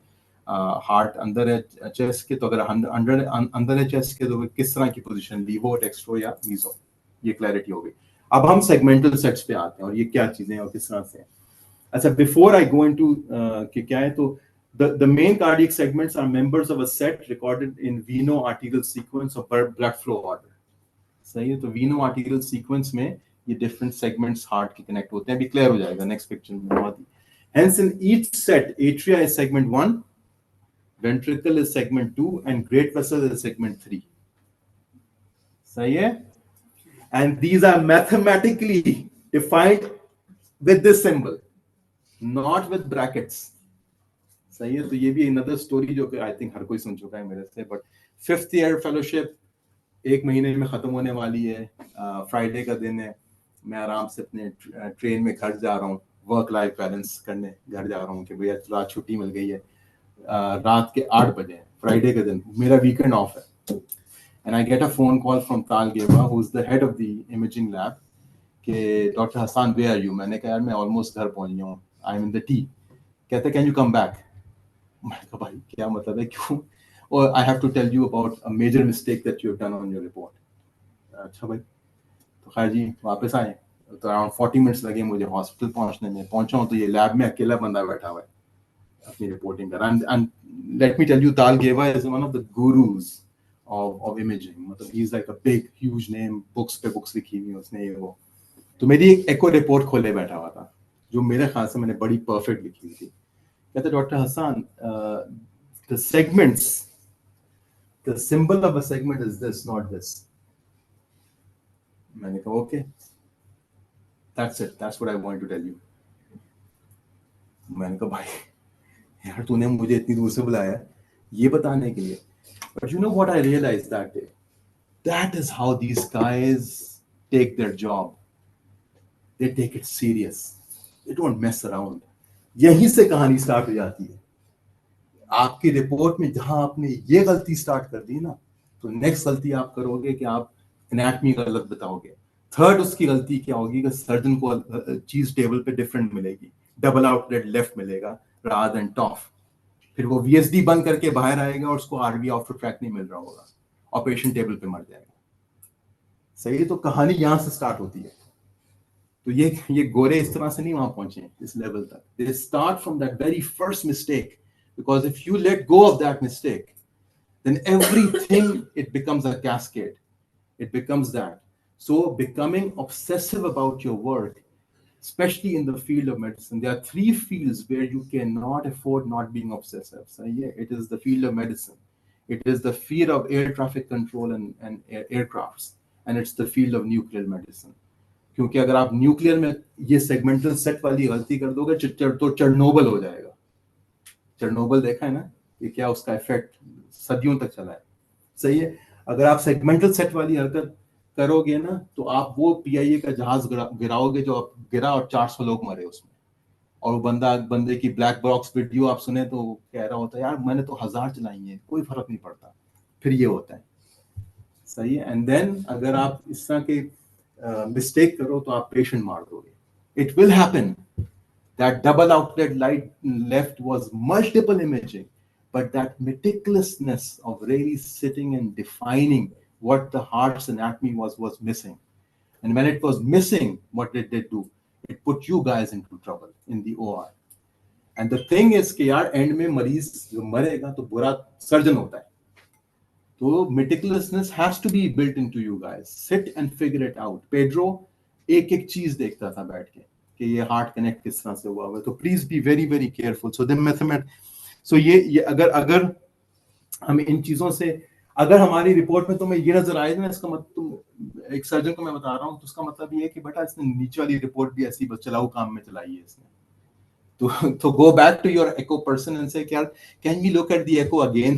हार्ट अंदर है चेस्ट के, तो अगर अंदर है चेस्ट के तो किस तरह की पोजीशन, लीवो, डेक्स्ट्रो या मीजो. ये क्लैरिटी हो गई. अब हम सेगमेंटल सेट्स पे आते हैं और ये क्या चीजें हैं और किस तरह से. अच्छा, बिफोर आई गो इनटू कि क्या है, तो the main cardiac segments are members of a set recorded in veno-arterial sequence of blood flow order. सही है. तो veno-arterial sequence में ये different segments heart के connect होते हैं. अभी clear हो जाएगा next picture में बहुत ही. Hence in each set, atria is segment 1, ventricle is segment 2, and great vessel is segment 3. सही है. And these are mathematically defined with this symbol, not with brackets. सही है. तो ये भी another story जो कि I think हर कोई सुन चुका है मेरे से. But 5th year fellowship 1 महीने में खत्म होने वाली है. फ्राइडे का दिन है. मैं आराम से अपने ट्रेन में घर जा रहा हूँ, वर्क लाइफ बैलेंस करने घर जा रहा हूँ कि भैया रात छुट्टी मिल गई है. रात के 8 बजे फ्राइडे का दिन, मेरा वीकेंड ऑफ है. And I get a phone call from Tal Geva, who's the head of the imaging lab, कि Dr. Hasan, where are you? मैंने कहा यार मैं almost घर पहुंच गया हूँ. I'm in the T. कहते can you come back? मैंने कहा भाई क्या मतलब है, क्यों? Or I have to tell you about a major mistake that you have done on your report. अच्छा भाई. तो खैर जी वापस आए. तो अराउंड 40 मिनट्स लगे मुझे हॉस्पिटल पहुंचने में. पहुंचा हूँ तो ये लैब में अकेला बंदा बैठा हुआ है अपनी रिपोर्टिंग कर. And let me tell you, Tal Geva is one of the gurus of imaging. मतलब he is like a big huge name, books पे books लिखी हुई उसने ये वो. तो मेरी एक एको रिपोर्ट खोले बैठा हुआ था जो मेरे ख्याल से मैंने बड़ी परफेक्ट लिखी थी. कहते doctor Hasan, the segments, the symbol of a segment is this, not this. मैंने कहा okay, that's it, that's what I wanted to tell you. मैंने कहा भाई यार तूने मुझे इतनी दूर से बुलाया ये बताने के लिए. But you know what I realized that day? That is how these guys take their job. They take it serious. They don't mess around. यहीं से कहानी स्टार्ट हो जाती है. आपकी रिपोर्ट में जहां आपने ये गलती स्टार्ट कर दी ना, तो नेक्स्ट गलती आप करोगे कि आप एनाटमी गलत बताओगे. थर्ड उसकी गलती क्या होगी कि सर्जन को चीज टेबल पे डिफरेंट मिलेगी, डबल आउटलेट लेफ्ट मिलेगा रादर देन टॉप. फिर वो वीएसडी बंद करके बाहर आएगा और उसको आरबी आफ्टर ट्रैक नहीं मिल रहा होगा, ऑपरेशन टेबल पे मर जाएगा. सही है. तो कहानी यहां से स्टार्ट होती है. तो ये गोरे इस तरह से नहीं वहां पहुंचे इस लेवल तक. They start from that very first mistake, because if you let go of that mistake then everything it becomes a cascade. It becomes that. So becoming obsessive about your work, especially in the field of medicine, there are 3 fields where you cannot afford not being obsessive. So yeah, it is the field of medicine, it is the field of air traffic control and aircrafts, and it's the field of nuclear medicine. क्योंकि अगर आप nuclear में ये segmental set वाली गलती कर दोगे तो चेरनोबिल हो जाएगा. चेरनोबिल देखा है ना, ये क्या उसका इफेक्ट सदियों तक चला है. सही है. अगर आप सेगमेंटल सेट वाली हरकत करोगे ना तो आप वो पीआईए का जहाज गिराओगे जो गिरा और 400 लोग मरे उसमें. और बंदे की ब्लैक बॉक्स वीडियो आप सुने तो कह रहा होता है यार मैंने तो 1000 चलाई है, कोई फर्क नहीं पड़ता. फिर ये होता है. सही है. एंड देन अगर आप इस तरह के मिस्टेक करो तो आप पेशेंट मार दोगे. It will happen. That double outlet light left was multiple imaging, but that meticulousness of really sitting and defining what the heart's anatomy was missing. And when it was missing, what did it do? It put you guys into trouble in the OR. And the thing is कि यार and में मरीज जो मरेगा तो बुरा surgeon होता है. तो meticulousness has to be built into you guys. Sit and figure it out. Pedro एक एक चीज देखता था बैठ के कि ये हार्ट कनेक्ट किस तरह से हुआ है. तो please be very very careful. So then मैथमेट सो ये अगर अगर हम इन चीजों से अगर हमारी रिपोर्ट में तुम्हें ये नजर आए ना, इसका मतलब तुम एक सर्जन को मैं बता रहा हूँ, तो उसका मतलब ये है कि बेटा इसने नीचे वाली रिपोर्ट भी ऐसी बस चलाऊ काम में चलाई है इसने. तो go back to your echo person and say क्या can we look at the echo again,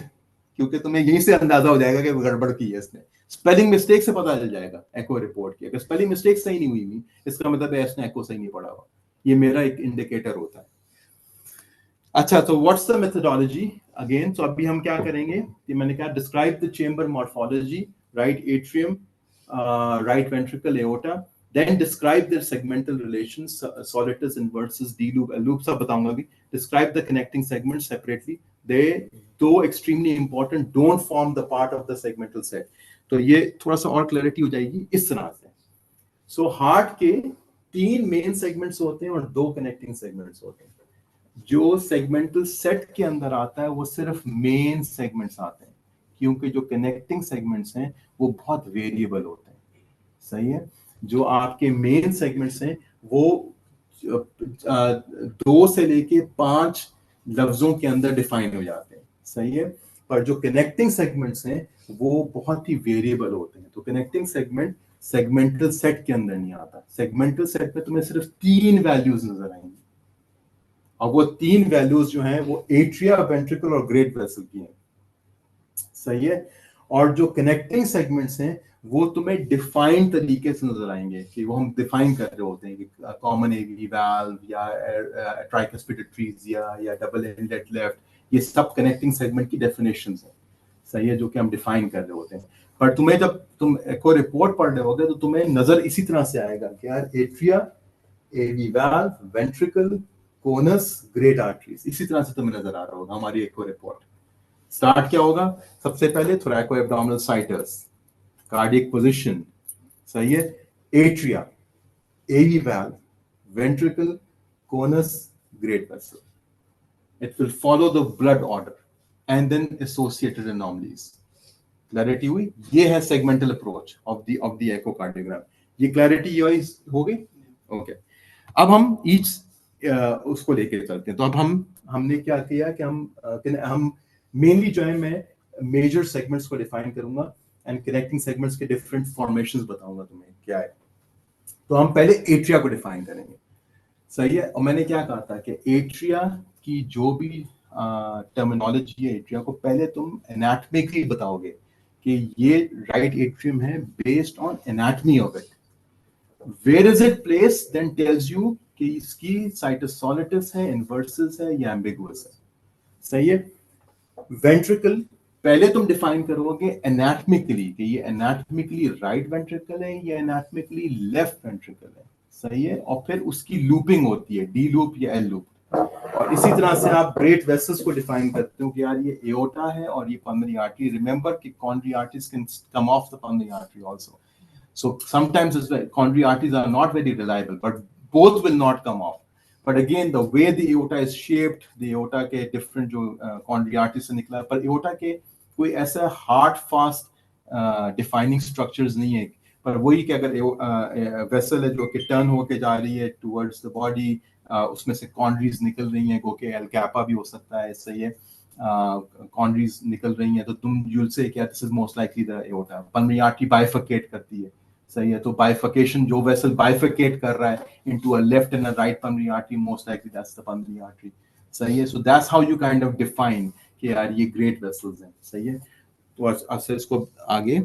क्योंकि तुम्हें यहीं से अंदाजा हो जाएगा कि गड़बड़ की है इसने. स्पेलिंग मिस्टेक से पता चल जाएगा एको रिपोर्ट की. अगर स्पेलिंग मिस्टेक सही नहीं हुई इसका मतलब है इसने एको सही नहीं पढ़ा हुआ. ये मेरा एक इंडिकेटर होता है. अच्छा, तो व्हाट्स द मेथोडोलॉजी अगेन. तो अभी हम क्या करेंगे कि मैंने कहा describe the chamber morphology, right atrium, right ventricle, aorta. Then describe their segmental relations, soletus, inversus, D loop, L loop. सब बताऊंगा अभी. Describe the connecting segments separately. They, though extremely important, don't form the part of the segmental set. तो ये थोड़ा सा और clarity हो जाएगी इस तरह से. So हार्ट के 3 मेन सेगमेंट्स होते हैं और 2 कनेक्टिंग सेगमेंट्स होते हैं. जो सेगमेंटल सेट के अंदर आता है वो सिर्फ मेन सेगमेंट्स आते हैं, क्योंकि जो कनेक्टिंग सेगमेंट्स हैं वो बहुत वेरिएबल होते हैं. सही है. जो आपके मेन सेगमेंट्स हैं वो 2 से लेके 5 लफ्जों के अंदर डिफाइन हो जाते हैं. सही है. पर जो कनेक्टिंग सेगमेंट्स हैं वो बहुत ही वेरिएबल होते हैं. तो कनेक्टिंग सेगमेंट सेगमेंटल सेट के अंदर नहीं आता. सेगमेंटल सेट में तुम्हें सिर्फ 3 वैल्यूज नजर आएंगी, और वो 3 वैल्यूज जो हैं वो एट्रिया, वेंट्रिकल और ग्रेट वेसल की हैं. सही है. और जो कनेक्टिंग सेगमेंट्स हैं वो तुम्हें डिफाइंड तरीके से नजर आएंगे कि वो हम डिफाइन कर रहे होते हैं कि कॉमन एवी वाल्व या ट्राइकस्पिड ट्रीजिया या डबल इनलेट लेफ्ट. ये सब कनेक्टिंग सेगमेंट की डेफिनेशंस हैं. सही है. जो कि हम डिफाइन कर रहे होते हैं. पर तुम्हें जब तुम कोई रिपोर्ट पढ़ रहे होगे तो तुम्हें नजर इसी तरह से आएगा कि यार atria, AV valve, ventricle, conus, great arteries, इसी तरह से तुम्हें नजर आ रहा होगा हमारी एको रिपोर्ट. स्टार्ट क्या होगा? सबसे पहले थोरैको एब्डोमिनल साइटस, कार्डियक पोजीशन. सही है. Atria, AV valve, ventricle, conus, great vessel. It will follow the blood order and then associated anomalies. Clarity हुई? ये है segmental approach of the echocardiogram. ये क्लैरिटी ये हो गई. ओके. अब हम ईच उसको लेके चलते हैं. तो अब हमने क्या किया कि हम मेनली जो है मैं मेजर सेगमेंट्स को डिफाइन करूंगा एंड कनेक्टिंग सेगमेंट्स के डिफरेंट फॉर्मेशंस बताऊंगा तुम्हें क्या है. तो हम पहले एट्रिया को डिफाइन करेंगे. सही है. और मैंने क्या कहा था कि एट्रिया की जो भी टर्मिनोलॉजी है एट्रिया को पहले तुम एनाटॉमिकली बताओगे कि ये राइट एट्रियम है based on anatomy of it. Where is it place then tells you कि इसकी साइटस सोलिटस है, इन्वर्सस है या एम्बिगुअस है. सही है. वेंट्रिकल पहले तुम डिफाइन करोगे एनाटॉमिकली कि ये एनाटॉमिकली राइट वेंट्रिकल है या एनाटॉमिकली लेफ्ट वेंट्रिकल है. सही है. और फिर उसकी लूपिंग होती है, डी लूप या एल लूप. और इसी तरह से आप ग्रेट वेसल्स को डिफाइन करते हो कि यार ये एओर्टा है और ये पल्मोनरी आर्टरी. रिमेंबर कि coronary arteries can come of the pulmonary artery also. So sometimes coronary arteries are not very reliable, but both will not come off. But again, the way the aorta is shaped, the aorta के different जो coronary arteries से निकला, पर aorta के कोई ऐसा hard fast defining structures नहीं है. पर वही कि अगर vessel है जो कि turn होके जा रही है towards the body, उसमें से coronaries निकल रही हैं, को के L kappa भी हो सकता है. सही है. coronaries निकल रही हैं तो तुम you'll say कि this is most likely the aorta. pulmonary artery bifurcate करती है. सही है. तो बाइफिकेशन जो वेसल बाइफिकेट कर रहा है into a left and a right pulmonary artery, most likely that's the pulmonary artery. सही है. So that's how you kind of define कि यार ये ग्रेट वेसल्स हैं. सही है. तो अच्छा इसको आगे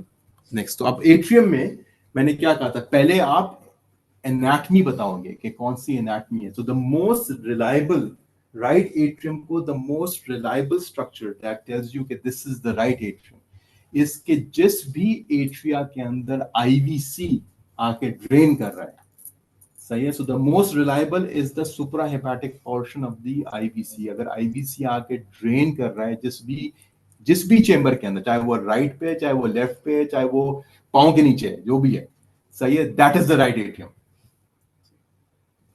नेक्स्ट. तो अब एट्रियम में मैंने क्या कहा था, पहले आप एनाटॉमी बताओगे कि कौन सी एनाटॉमी है. तो the most reliable right atrium को the most reliable structure that tells you कि this is the right atrium इसके जिस भी एट्रिया के अंदर आईवीसी आके ड्रेन कर रहा है. सही है. So the most reliable is the supra hepatic portion of the IVC. अगर आईवीसी आके ड्रेन कर रहा है जिस भी चेंबर के अंदर, चाहे वो राइट पे, चाहे वो लेफ्ट पे, चाहे वो पांव के नीचे है, जो भी है, सही है, that is the right atrium.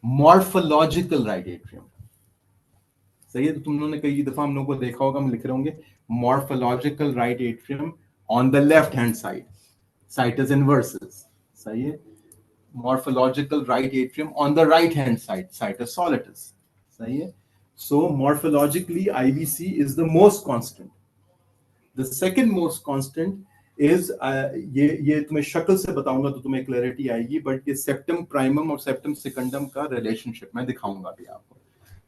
Morphological right atrium. सही है. तो तुम लोगों ने कई दफा हम लोगों को देखा होगा, हम लिख रहे होंगे morphological right atrium on the left hand side, situs inversus. सही है. Morphological right atrium on the right hand side, situs solitus. सही है. So morphologically IVC is the most constant. The second most constant is ये तुम्हें शक्ल से बताऊंगा तो तुम्हें क्लैरिटी आएगी, बट ये सेप्टम प्राइमम और सेप्टम सेकंडम का रिलेशनशिप मैं दिखाऊंगा अभी आपको.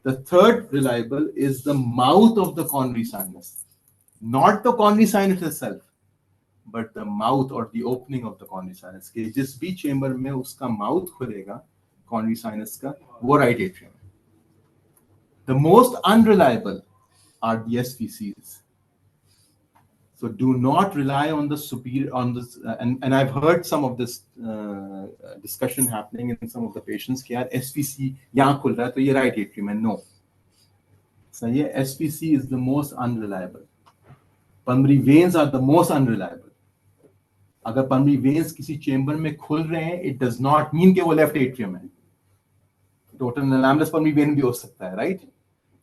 The third reliable is the mouth of the coronary sinus, not the coronary sinus itself, but the mouth or the opening of the coronary sinus. के जिस भी चेंबर में उसका माउथ खुलेगा coronary sinus का, वो right atrium है. The most unreliable are the SVCs. So do not rely on the superior, on this, and I've heard some of this discussion happening in some of the patients कि यार SVC यहाँ खुल रहा है तो ये right atrium है. No. सही है. SVC is the most unreliable. Pulmonary veins are the most unreliable. अगर पल्मोनरी वेन्स किसी चेंबर में खुल रहे हैं, इट डज नॉट मीन कि वो लेफ्ट एट्रियम है. टोटल एनामलस पल्मोनरी वेन भी हो सकता है, right.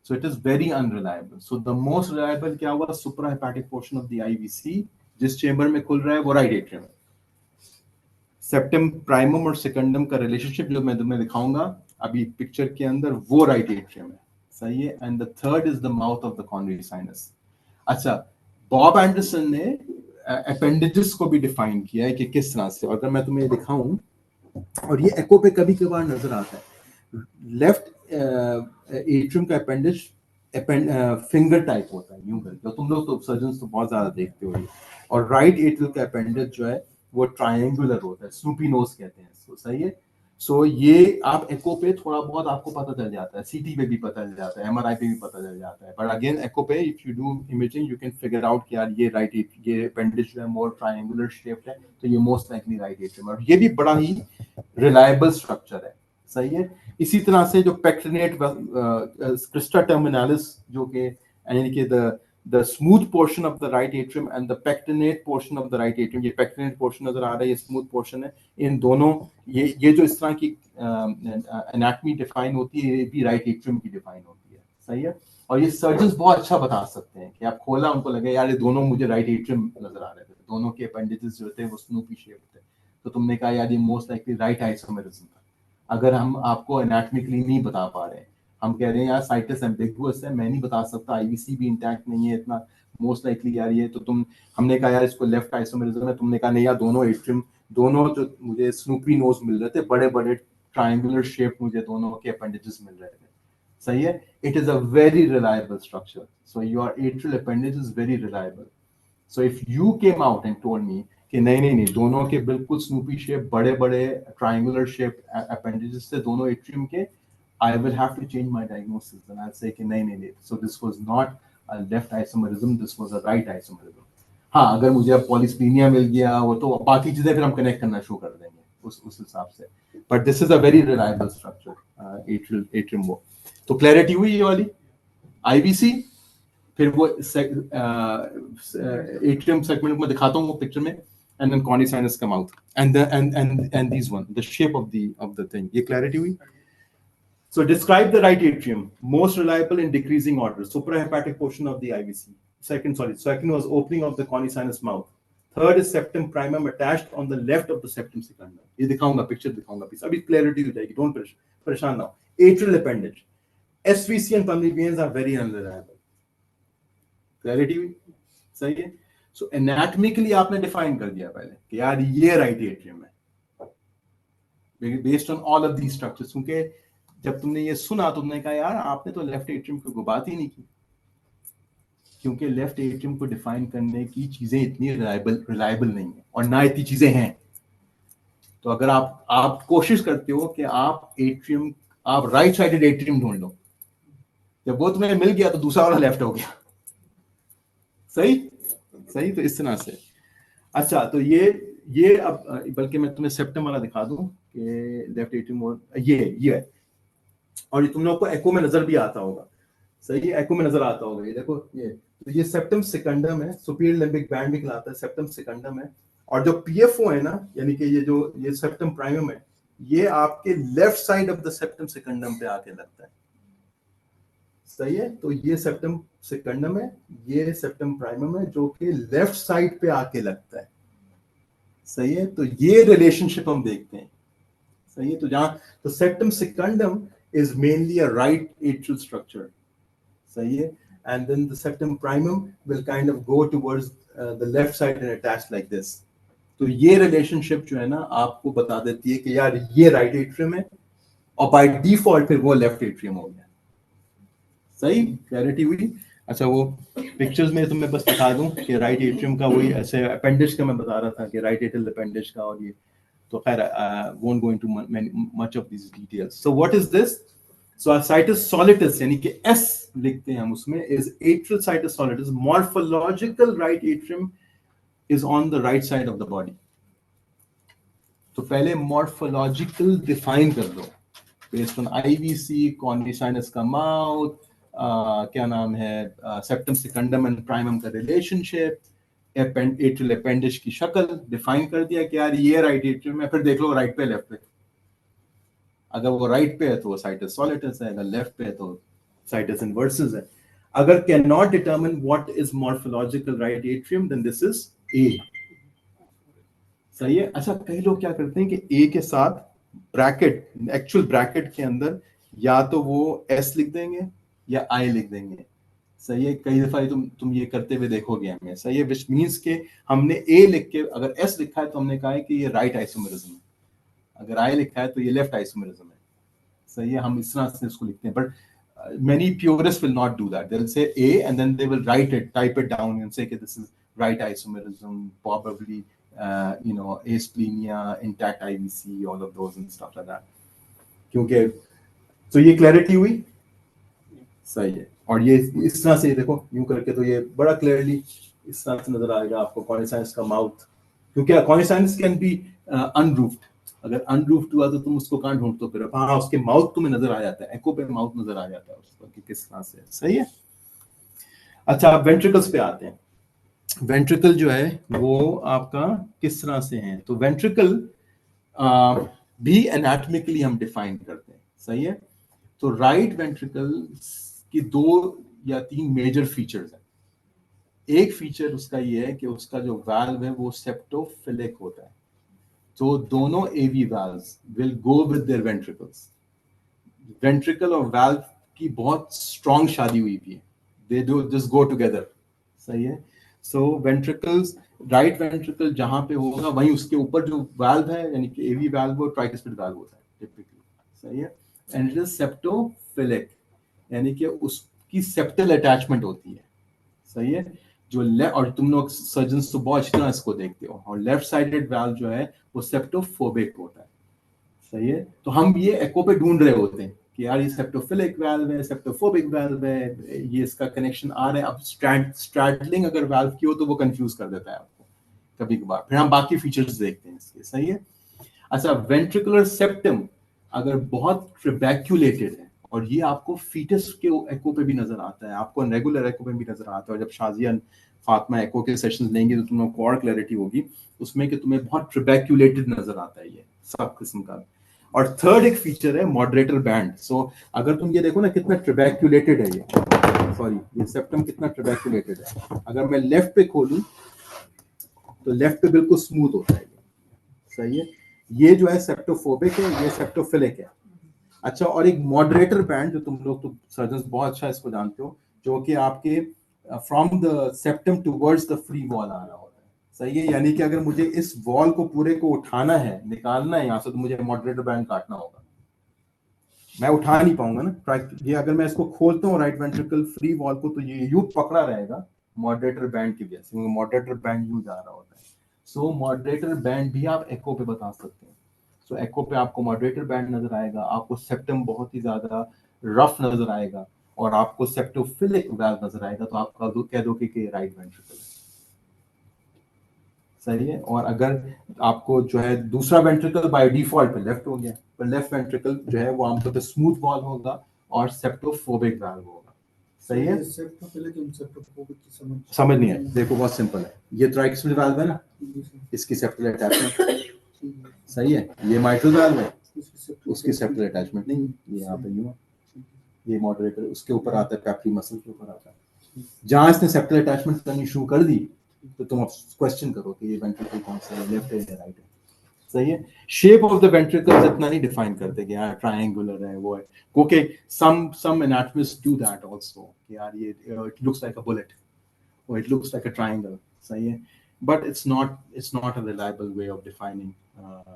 So it is very unreliable. So the most reliable क्या हुआ? Supra hepatic portion of the IVC, जिस चेंबर में खुल रहा है वो राइट एट्रियम है. सेप्टम प्राइमम और सेकंडम का रिलेशनशिप जो मैं तुम्हें दिखाऊंगा अभी पिक्चर के अंदर, वो राइट एट्रियम है. सही है. And the third is the mouth of the coronary sinus. अच्छा, बॉब एंडरसन ने अपेंडेजेस को भी डिफाइन किया है कि किस तरह से. अगर मैं तुम्हें दिखाऊं, और ये एको पे कभी कभार नजर आता है, लेफ्ट एट्रियम का अपेंडेज फिंगर टाइप होता है, यूं करके. तुम लोग तो सर्जन्स तो बहुत ज्यादा देखते हो. और राइट एट्रियम का अपेंडेज जो है वो ट्रायंगुलर होता है, स्नूपी नोज कहते हैं इसको. सही है. सो ये आप एको पे थोड़ा बहुत आपको पता चल जाता है, सीटी पे भी पता चल जाता है, एमआरआई पे भी पता चल जाता है. बट अगेन एको पे if you do imaging you can figure out कि यार ये राइट, ये अपेंडेज जो है मोर ट्रायंगुलर शेप्ड है, तो ये मोस्ट लाइकली राइट एट्रियम. और ये भी बड़ा ही रिलायबल स्ट्रक्चर है. सही है. इसी तरह से जो पेक्टिनेट क्रिस्टा टर्मिनालिस, जो कि यानी कि the smooth portion of the right atrium and the pectinate portion of the right atrium, ये pectinate portion नजर आ रहा है, ये smooth portion है. इन दोनों ये जो इस तरह की anatomy define होती है, ये भी right atrium की define होती है. सही है. और ये surgeons बहुत अच्छा बता सकते हैं कि आप खोला, उनको लगे यार ये दोनों मुझे right atrium नजर आ रहे थे, दोनों के appendages जो थे वो snoopy shaped थे, तो तुमने कहा यार ये most likely right isomerism था. अगर हम आपको anatomically नहीं बता पा रहे हैं, हम कह रहे हैं यार साइटस एम्बिगुअस है, मैं नहीं बता सकता, आईवीसी भी इंटैक्ट नहीं है इतना, मोस्ट लाइकली यार ये तो हमने कहा यार इसको लेफ्ट आइसोमेरिज्म है, तुमने कहा नहीं यार दोनों एट्रियम, दोनों जो मुझे स्नूपी नोज मिल रहे थे, बड़े बड़े ट्रायंगुलर शेप मुझे दोनों के अपेंडेजेस मिल रहे थे. सही है. It is a very reliable structure. So your atrial appendage is very reliable. So if you came out and told me कि नहीं दोनों के बिल्कुल स्नूपी शेप, बड़े बड़े ट्रायंगुलर शेप अपेंडेजेस थे दोनों एट्रियम के, I will have to change my diagnosis and I'll say कि नहीं. So this was not a left isomerism, this was a right isomerism. हाँ, अगर मुझे अब पॉलिस्पीनिया मिल गया वो तो बाकी चीजें फिर हम कनेक्ट करना शुरू कर देंगे उस हिसाब से. But this is a very reliable structure, atrium वो. तो क्लैरिटी हुई ये वाली IVC. फिर वो atrium segment में दिखाता हूँ वो पिक्चर में, and then coronary sinus come out and these one, the shape of the thing. ये क्लैरिटी हुई. So describe the right atrium, most reliable in decreasing order, suprahepatic portion of the IVC. Second was opening of the coronary sinus mouth. Third is septum primum attached on the left of the septum secundum. ये दिखाऊंगा, picture दिखाऊंगा please, अभी clarity हो जाएगी, don't परेशान ना हो. Atrial appendage, SVC and pulmonary veins are very unreliable. Clarity हुई. सही है. So anatomically आपने डिफाइन कर दिया पहले कि यार ये right atrium है based on all of these structures. क्योंकि जब तुमने ये सुना तुमने कहा यार आपने तो लेफ्ट एट्रियम को बात ही नहीं की, क्योंकि लेफ्ट एट्रियम को डिफाइन करने की चीजें इतनी रिलायबल नहीं है और ना इतनी चीजें हैं. तो अगर आप कोशिश करते हो कि आप राइट साइडेड एट्रियम ढूंढ लो, जब वो तुम्हें मिल गया तो दूसरा वाला लेफ्ट हो गया. सही. तो इस तरह से अच्छा, तो ये अब बल्कि मैं तुम्हें सेप्टम वाला दिखा दूं कि लेफ्ट एट्रियम और ये है, और ये तुम लोग को एको में नजर भी आता होगा, सही है, एको में नजर आता होगा, ये देखो ये, तो ये सेप्टम सेकंडम है, सुपीरियर लिम्बिक बैंड भी कहलाता है, सेप्टम सेकंडम है। और जो पीएफओ है ना, यानी कि ये सेप्टम प्राइमम है, ये आपके left side of the septum secundum पे आके लगता है, सही है। तो ये सेप्टम सेकंडम है, ये सेप्टम प्राइमम है जो कि लेफ्ट साइड पे आके लगता है, सही है। तो ये रिलेशनशिप हम देखते हैं, सही है। तो जहां, तो septum secundum is mainly a right atrial structure, सही है, and then the septum primum will kind of go towards the left side and attach like this. तो ये रिलेशनशिप जो है ना आपको बता देती है कि यार ये राइट एट्रियम है, और बाय डिफॉल्ट फिर वो लेफ्ट एट्रियम हो गया, सही, क्लैरिटी हुई। अच्छा, वो पिक्चर्स में तुम्हें बस दिखा दूं कि राइट एट्रियम का वही ऐसे अपेंडिज का मैं बता रहा था कि राइट एट्रियल अपेंडिज का, और ये तो खैर won't go into much of these details. So what is this? So situs solitus यानी कि S लिखते हैं हम उसमें, is atrial situs solitus. Morphological right atrium is on the right side of the body. तो पहले morphological define कर दो based on IVC, coronary sinus का mouth, क्या नाम है, septum secundum and primum का relationship, एट्रियल अपेंडिज की शक्ल डिफाइन कर दिया कि यार ये राइट एट्रियम है, फिर देख लो राइट पे लेफ्ट पे, अगर वो राइट पे है तो वो साइटस सॉलिटस है, अगर लेफ्ट पे है तो साइटस इनवर्सस है। अगर can not determine what is morphological right atrium, then this is a, सही है। अच्छा, कई लोग क्या करते हैं कि ए के साथ ब्रैकेट, एक्चुअल ब्रैकेट के अंदर या तो वो एस लिख देंगे या आई लिख देंगे, सही है। कई दफा तुम ये करते हुए देखोगे हमें, सही है, विच मींस के हमने ए लिख के अगर एस लिखा है तो हमने कहा है कि ये राइट आइसोमेरिज्म है, अगर आई लिखा है तो ये लेफ्ट आइसोमेरिज्म है, सही है। हम इस तरह से इसको लिखते हैं, but many purists will not do that. They'll say A and then they will write it, type it down and say that this is right isomerism, probably asplenia, intact IVC, all of those and stuff like that. क्योंकि तो ये clarity हुई, सही है। और ये इस तरह से देखो यूं करके तो ये बड़ा क्लियरली इस तरह से नजर आएगा आपको कॉर्निया साइनस का माउथ, क्योंकि कॉर्निया साइनस कैन बी अनरूफ्ड, अगर अनरूफ्ड हुआ तो तुम उसको कहां ढूंढते हो, फिर हाँ उसके माउथ तुम्हें नजर आ जाता है, एको पे माउथ नजर आ जाता है उसको कि किस तरह से, सही है। अच्छा, आप वेंट्रिकल्स पे आते हैं। वेंट्रिकल जो है वो आपका किस तरह से है, तो वेंट्रिकल भी एनाटॉमिकली हम डिफाइन करते हैं, सही है। तो राइट वेंट्रिकल की 2 या 3 मेजर फीचर्स हैं। एक फीचर उसका ये है कि उसका जो वाल्व है वो सेप्टोफिलिक होता है, तो दोनों AV valves will go with their ventricles. Ventricle और वाल्व की बहुत स्ट्रॉन्ग शादी हुई थी, they do just go together, सही है। सो वेंट्रिकल्स, राइट वेंट्रिकल जहां पे होगा वहीं उसके ऊपर जो वाल्व है, यानी कि एवी वाल्व और ट्राइकुस्पिड वाल्व होता है टिपिकली, सही है। एंड इट इज सेप्टोफिलिक, यानी कि उसकी सेप्टल अटैचमेंट होती है, सही है। जो और तुम लोग सर्जन्स तो बहुत अच्छी तरह इसको देखते हो, और लेफ्ट साइडेड वाल्व जो है वो सेप्टोफोबिक होता है, सही है। तो हम ये एको पे ढूंढ रहे होते हैं कि यार ये सेप्टोफिलिक वाल्व है, सेप्टोफोबिक वाल्व है, ये इसका कनेक्शन आ रहा है। अब स्ट्रैडलिंग अगर वाल्व की हो तो वो कंफ्यूज कर देता है आपको कभी कभार, फिर हम बाकी फीचर्स देखते हैं इसके, सही है। अच्छा, वेंट्रिकुलर सेप्टम अगर बहुत ट्रिबैक्यूलेटेड है, और ये आपको फीटस के एको पे भी नजर आता है, आपको रेगुलर एको पे भी नजर आता है, और जब शाजिया फातिमा एको के सेशंस लेंगे तो तुम लोग को और क्लैरिटी होगी उसमें कि तुम्हें बहुत ट्रिबैक्यूलेटेड नजर आता है ये सब किस्म का। और थर्ड एक फीचर है मॉडरेटर बैंड। सो अगर तुम ये देखो ना कितना ट्रिबैक्यूलेटेड है ये, सॉरी ये सेप्टम कितना ट्रिबैक्यूलेटेड है, अगर मैं लेफ्ट पे खोलूं तो लेफ्ट पे बिल्कुल स्मूथ होता है, सही है। ये जो है सेप्टोफोबिक है, ये सेप्टोफिलिक है। अच्छा, और एक मॉडरेटर बैंड जो तुम लोग तो सर्जन्स बहुत अच्छा इसको जानते हो, जो कि आपके from the septum towards the free wall आ रहा होता है, सही है। यानी कि अगर मुझे इस वॉल को पूरे को उठाना है, निकालना है यहाँ से, तो मुझे मॉडरेटर बैंड काटना होगा, मैं उठा नहीं पाऊंगा ना। ये अगर मैं इसको खोलता हूँ राइट वेंट्रिकल फ्री वॉल को, तो ये यूं पकड़ा रहेगा मॉडरेटर बैंड की वजह से, क्योंकि मॉडरेटर बैंड यूं जा रहा होता है। सो मॉडरेटर बैंड भी आप एको पे बता सकते हैं। सो एको पे आपको मॉडरेटर बैंड नजर आएगा, आपको सेप्टम बहुत ही ज्यादा रफ नजर आएगा, और आपको सेप्टोफिलिक वाल्व नजर आएगा, तो आप कह दो कि राइट वेंट्रिकल है, सही है। और अगर आपको जो है दूसरा वेंट्रिकल बाय डिफॉल्ट पे लेफ्ट हो गया, पर लेफ्ट वेंट्रिकल जो है वो आमतौर पे स्मूथ वॉल होगा और सेप्टोफोबिक वाल्व होगा। सही है। समझ नहीं है, देखो बहुत सिंपल है, ये ट्राइक्सपिड वाल्व है ना, इसकी सेप्टल अटैचमेंट, सही है। ये माइट्रल वाल्व है, उसकी सेप्टल अटैचमेंट नहीं, ये यहाँ पे यूं है, ये मॉडरेटर उसके ऊपर आता है, पेप्री मसल के ऊपर आता है। जहां इसने सेप्टल अटैचमेंट करनी शुरू कर दी तो तुम अब क्वेश्चन करो कि ये वेंट्रिकल कौन सा है, लेफ्ट है या राइट है। सही है। शेप ऑफ द वेंट्रिकल्स इतना नहीं डिफाइन करते कि यार ट्रायंगुलर है वो है, क्योंकि some anatomists do that also कि यार ये it looks like a bullet और it looks like a triangle. सही है। But it's not a reliable way of defining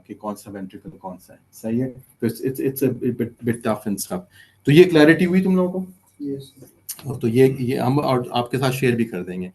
कि कौन सा वेंट्रिकल कौन सा है। सही है। तो it's a bit tough and stuff. तो ये क्लैरिटी हुई तुम लोगों को? यस। तो ये हम और आपके साथ शेयर भी कर देंगे।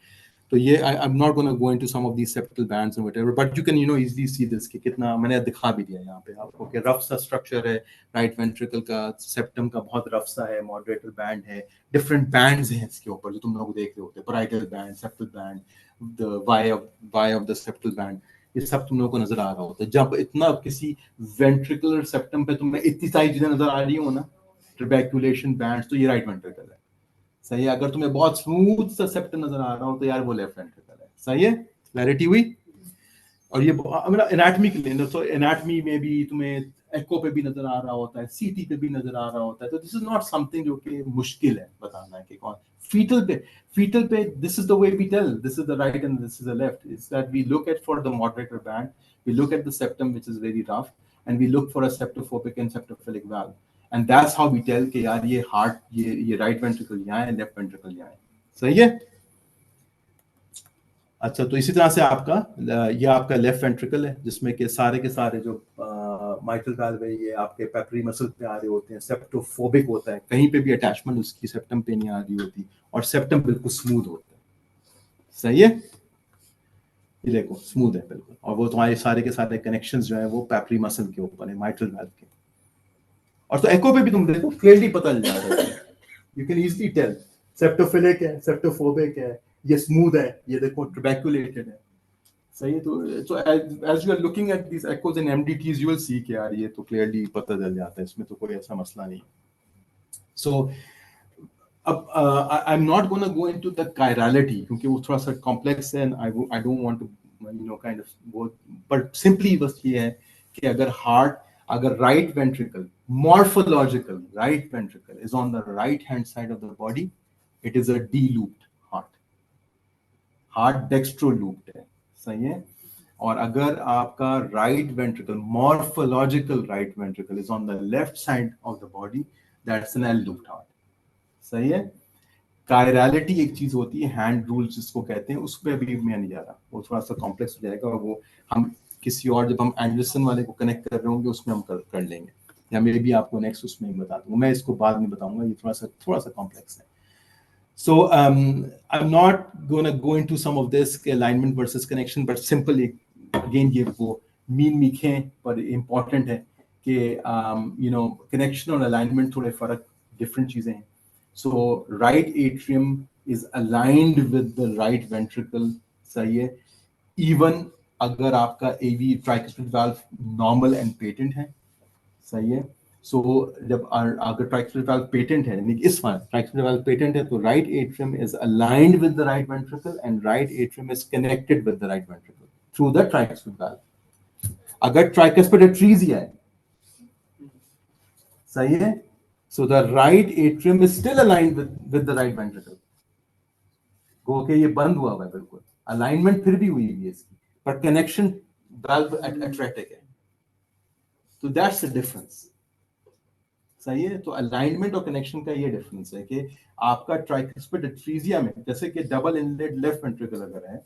तो ये I'm not going to go into some of these septal bands and whatever, but you can easily see this कि कितना मैंने दिखा भी दिया यहाँ पे आपको कि रफ सा स्ट्रक्चर है राइट वेंट्रिकल का, सेप्टम का बहुत रफ सा है, मॉडरेटर बैंड है, डिफरेंट बैंड्स हैं इसके ऊपर जो तुम लोग देख रहे होते हैं, parietal band, septal band, the Y of the septal band, ये सब तुम लोगों को नजर आ रहा होता है। जब इतना किसी वेंट्रिकुलर सेप्टम पे तुम्हें इतनी सारी चीजें नजर आ रही हो ना, ट्रैबेक्युलेशन बैंड, तो ये राइट वेंट्रिकल है। सही है। अगर तुम्हें बहुत स्मूथ सा सेप्टम नजर आ रहा हो तो यार वो लेफ्ट वेंट्रिकल है। सही है। क्लैरिटी हुई? और ये एनाटॉमी के लिए, तो एनाटॉमी में भी तुम्हें एको पे भी नजर आ रहा होता है, सीटी पे भी नजर आ रहा होता है। तो दिस इज नॉट समथिंग जो कि मुश्किल है बताना कि कौन फीटल पे this is the way we tell this is the right and this is the left, is that we look at for the moderator band, we look at the septum which is very rough and we look for a septophobic and septophilic valve, and that's how we tell कि यार ये heart, ये right ventricle यहाँ है, left ventricle यहाँ है। सही है। अच्छा, तो इसी तरह से आपका ये आपका लेफ्ट वेंट्रिकल है जिसमें के सारे जो माइट्रल वाल्व है ये आपके पेपरी मसल पे आ रहे होते हैं, सेप्टोफोबिक होता है, कहीं पे भी अटैचमेंट उसकी सेप्टम पे नहीं आ रही होती और सेप्टम बिल्कुल स्मूथ होता है। सही है। ये देखो स्मूथ है बिल्कुल, और वो तुम्हारे सारे के सारे कनेक्शंस जो है वो पेपरी मसल के ऊपर है, माइट्रल वाल्व के। और तो एको पे भी तुम देखो क्लियरली पता चल जाता है, यू कैन इजीली टेल सेप्टोफिलिक है, सेप्टोफोबिक है, ये स्मूथ है, ये देखो ट्यूबैक्युलेटेड है। सही है। तो as you are looking at these echoes and MDTs you will see कि यार ये तो clearly पता चल जाता है, इसमें तो कोई ऐसा मसला नहीं। So अब I'm not going to go into the chirality क्योंकि वो थोड़ा सा complex है and I don't want to kind of go, but simply बस ये है कि अगर right ventricle, morphological right ventricle is on the right hand side of the body, it is a D-looped heart dextro looped है। सही है। और अगर आपका right ventricle, morphological right ventricle is on the left side of the body, that's an L looped heart. सही है। Chirality एक चीज होती है, हैंड रूल जिसको कहते हैं, उस पर भी मैं नहीं जा रहा, वो थोड़ा सा कॉम्प्लेक्स हो जाएगा, और वो हम किसी और, जब हम एंडरसन वाले को कनेक्ट कर रहे होंगे उसमें हम कर लेंगे, या मे भी आपको नेक्स्ट उसमें बता दूंगा, मैं इसको बाद में बताऊंगा, ये थोड़ा सा कॉम्प्लेक्स है। So I'm not going to go into some of this alignment versus connection, but simply again ये वो मीन मीखे पर important है कि connection और alignment थोड़े फर्क different चीजें हैं। So right atrium is aligned with the right ventricle। सही है। Even अगर आपका AV tricuspid valve normal and patent है। सही है। सो जब अगर ट्राइक्सपिड वाल्व पेटेंट है, यानी इस बार ट्राइक्सपिड वाल्व पेटेंट है, तो right atrium is aligned with the right ventricle and right atrium is connected with the right ventricle through the tricuspid valve. अगर ट्राइक्सपिड एट्रीजिया है, सही है, so the right atrium is still aligned with the right ventricle. Okay, ये बंद हुआ है बिल्कुल, alignment फिर भी हुई है इसकी, पर कनेक्शन वाल्व एट्रेटिक है। तो दैट्स द डिफरेंस। सही है। तो अलाइनमेंट और कनेक्शन का ये डिफरेंस है कि आपका ट्राइक्सपिड एट्रीजिया में, जैसे कि डबल इनलेट लेफ्ट वेंट्रिकल अगर है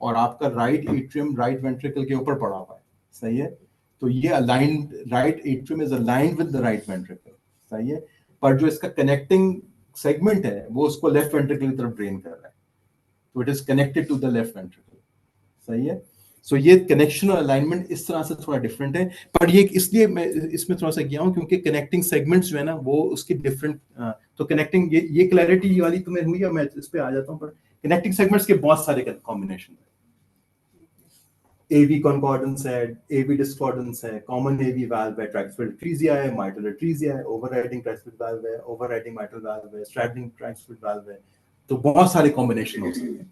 और आपका राइट एट्रियम राइट वेंट्रिकल के ऊपर पड़ा हुआ है, सही है, तो ये aligned, right atrium is aligned with the right ventricle. सही है। पर जो इसका कनेक्टिंग सेगमेंट है वो उसको लेफ्ट वेंट्रिकल की तरफ ड्रेन कर रहा है, तो it is connected to the left ventricle. सही है। सो ये कनेक्शन और अलाइनमेंट इस तरह से थोड़ा डिफरेंट है, पर ये इसलिए मैं इसमें थोड़ा सा गया हूं क्योंकि कनेक्टिंग सेगमेंट्स जो है ना वो उसकी डिफरेंट, तो कनेक्टिंग ये क्लैरिटी वाली तुम्हें हुई है, मैं इस पे आ जाता हूं, पर कनेक्टिंग सेगमेंट्स के बहुत सारे कॉम्बिनेशन है। AV concordance है, AV discordance है, common AV valve है, tricuspid atresia है, mitral atresia है, overriding tricuspid valve है, overriding mitral valve है, straddling tricuspid valve है, तो बहुत सारे कॉम्बिनेशन हो सकते हैं,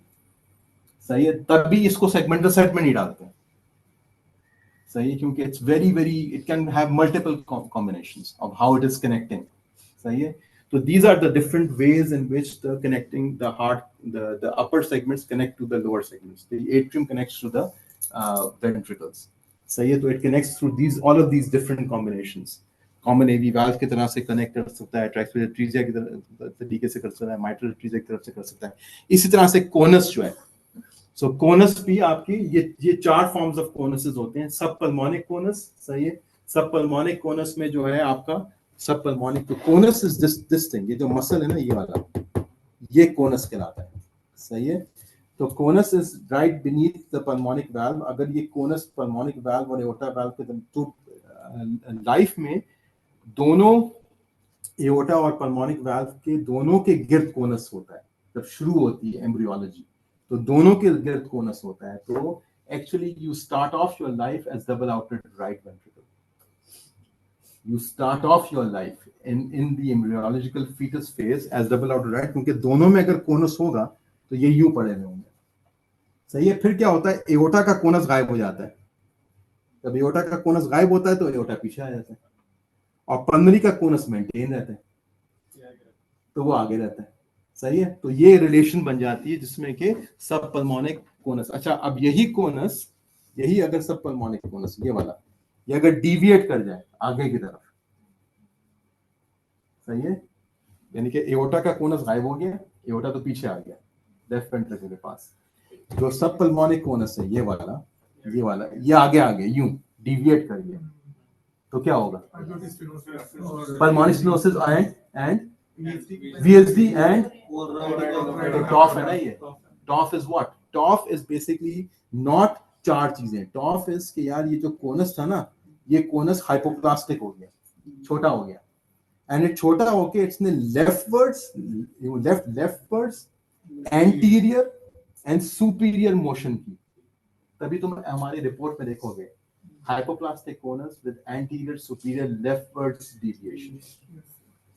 सही है, तभी इसको सेगमेंटल सेट में नहीं डालते हैं, सही है, क्योंकि it's very it can have multiple combinations of how it is connecting, सही है, so these are the different ways in which the connecting the heart, the upper segments connect to the lower segments. The atrium connects to the ventricles. सही है, तो it connects through these all of these different combinations. Common AV valve की तरह से connect कर सकता है, tricuspid atresia की तरीके से कर सकता है, mitral atresia की तरफ से कर सकता है. इसी तरह से conus जो है, so conus भी आपकी ये 4 forms of conuses होते हैं. Subpulmonic conus, सही है, subpulmonic conus में जो है आपका subpulmonic, तो conus is this thing, ये जो मसल है ना, ये वाला, ये conus कहलाता है, सही है, तो conus is right beneath the pulmonic valve. अगर ये conus pulmonic valve और aorta valve के तो लाइफ में दोनों aorta और pulmonic valve के दोनों के गिर्द conus होता है, जब शुरू होती है एम्ब्रियोलॉजी, तो दोनों के गिर्द conus होता है, तो actually you start off your life as double outed right ventricle. You start off your life in the embryological fetus phase as double outed right, क्योंकि दोनों में अगर कोनस होगा तो ये यूं पड़े हुए होंगे, सही है, फिर क्या होता है, एओर्टा का कोनस गायब हो जाता है, जब एओर्टा का कोनस गायब होता है तो एओर्टा पीछे आ जाता है, और पल्मोनरी का कोनस मेंटेन रहता है, तो वो आगे रहता है, सही है, तो ये रिलेशन बन जाती है जिसमें कि सब पल्मोनिक कोनस. अच्छा, अब यही कोनस, यही अगर सब पल्मोनिक कोनस ये वाला, ये अगर डिविएट कर जाए आगे की तरफ, सही है, यानी कि एओर्टा का कोनस गायब हो गया, एओर्टा तो पीछे आ गया लेफ्ट वेंट्रिकल के पास, जो सब पल्मोनिक कोनस है ये वाला, ये आगे आ गया, यूं डिविएट कर गया, तो क्या होगा, pulmonic stenosis and VSD and TOF है ना, ये TOF is what, TOF is basically not 4 चीजें, टॉफ इज कि यार ये जो कोनस था ना, ये कोनस हाइपोप्लास्टिक हो गया, छोटा हो गया, एंड ये छोटा होके इसने leftwards anterior and superior motion की, तभी तुम हमारी रिपोर्ट में देखोगे hypoplastic conus with anterior superior leftwards deviation,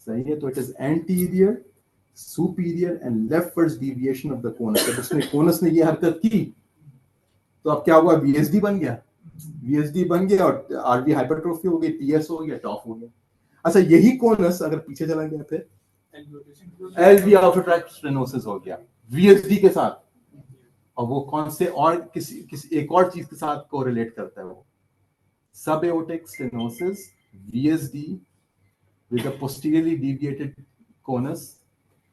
सही है, तो it is anterior superior and leftwards deviation of the conus. जब उसने कोनस ने ये हरकत की तो अब क्या हुआ, VSD बन गया और आरवी हाइपरट्रोफी हो गई, TS हो गया, टॉफ हो गया. अच्छा, यही कोनस अगर पीछे चला गया फिर LV आउटर ट्रैक्ट स्टेनोसिस हो गया VSD के साथ, और वो कौन से और किसी एक और चीज के साथ कोरिलेट करता है, वो सब aortic stenosis VSD with a posteriorly deviated conus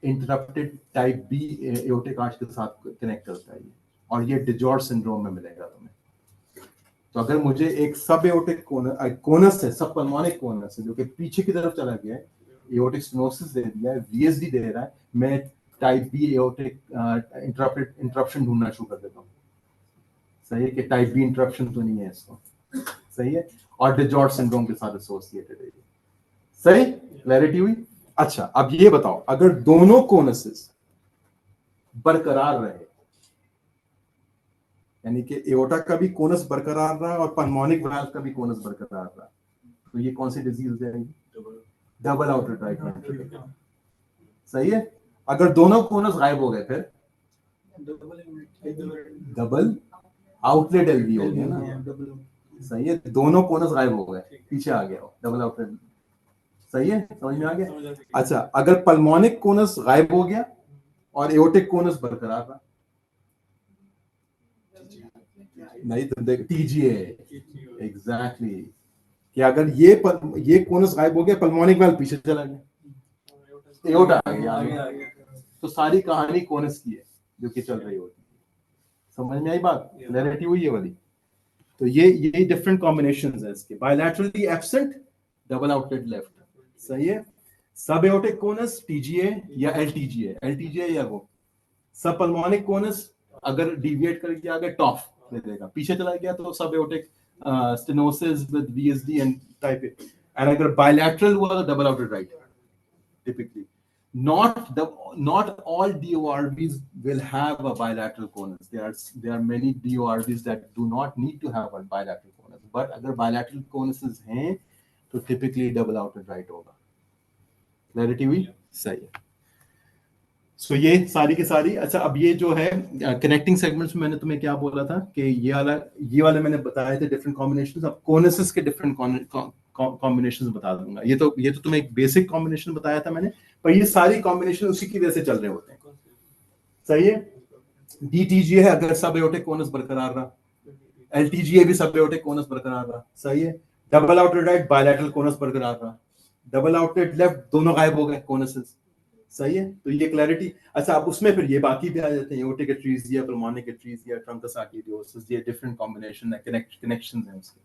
interrupted type B aortic arch के साथ कनेक्ट करता है ये, और ये डिजॉर्ड सिंड्रोम में मिलेगा तुम्हें. तो अगर मुझे एक सब एओर्टिक कोनस है, सब पल्मोनिक कोनस है जो कि पीछे की तरफ चला गया है, एओर्टिक स्टेनोसिस दे दिया है, VSD दे रहा है, मैं टाइप बी एओर्टिक इंटरप्शन ढूंढना शुरू कर देता हूँ, सही है, कि टाइप बी इंटरप्शन तो नहीं है इसको, सही है, और डिजॉर्ड सिंड्रोम के साथ एसोसिएटेड है, सही, क्लैरिटी हुई. अच्छा, अब ये बताओ, अगर दोनों कोनसेस बरकरार रहे, यानी कि एओर्टा का भी कोनस बरकरार रहा और पल्मोनिक वाल्व का भी कोनस बरकरार रहा, तो ये कौन सी डिजीज हो जाएगी, डबल आउटेड राइट वेंट्रिकल, सही है. अगर दोनों कोनस गायब हो गए फिर डबल आउटलेट एलवी हो गया ना, सही है, दोनों कोनस गायब हो गए, पीछे आ गया डबल आउटलेट, सही है, समझ में आ गया. अच्छा, अगर पल्मोनिक कोनस गायब हो गया और एओर्टिक कोनस बरकरार रहा, नहीं तो देख TGA एग्जैक्टली, कि अगर ये कोनस गायब हो गया, पल्मोनिक वाल्व पीछे चला गया, एओर्टा आ गया, तो सारी कहानी कोनस की है जो कि चल रही होती है. समझ में आई बात, क्लैरिटी हुई ये वाली. तो ये डिफरेंट कॉम्बिनेशंस है इसके. Bilaterally absent double outlet left, सही है. सब एओर्टिक कोनस TGA या LTGA या वो. सब पल्मोनिक कोनस अगर डिविएट कर गया, अगर टॉफ दे देगा, पीछे चला गया तो सब aortic stenosis with VSD and type, and अगर बायलैटरल हुआ तो double आउटेड right typically. Not all DORBs will have a bilateral conus. There are many DORBs that do not need to have a bilateral conus. But अगर bilateral conuses हैं तो typically double outed right होगा. Clarity हुई? सही है. So ये सारी की सारी. अच्छा, अब ये जो है connecting segments में मैंने तुम्हें क्या बोला था कि ये वाले मैंने बताए थे different combinations. अब conuses के different कॉम्बिनेशंस बता दूंगा. ये तो तुम्हें एक बेसिक कॉम्बिनेशन बताया था मैंने, पर ये सारी कॉम्बिनेशन उसी की वजह से चल रहे होते हैं. सही है. DTGA है अगर सब एओर्टिक कोनस बरकरार रहा, LTGA भी सब एओर्टिक कोनस बरकरार रहा. सही है. डबल आउटेड राइट बायलैटरल कोनस बरकरार रहा, डबल आउटेड लेफ्ट दोनों गायब हो गए कोनसेस. सही है. तो ये क्लैरिटी. अच्छा, अब उसमें फिर ये बाकी भी आ जाते हैं, एओर्टिक एट्रीजिया, पल्मोनिक एट्रीजिया, ट्रंकस आर्टेरियोसिस, ये डिफरेंट कॉम्बिनेशन है, कनेक्शंस हैं उसके.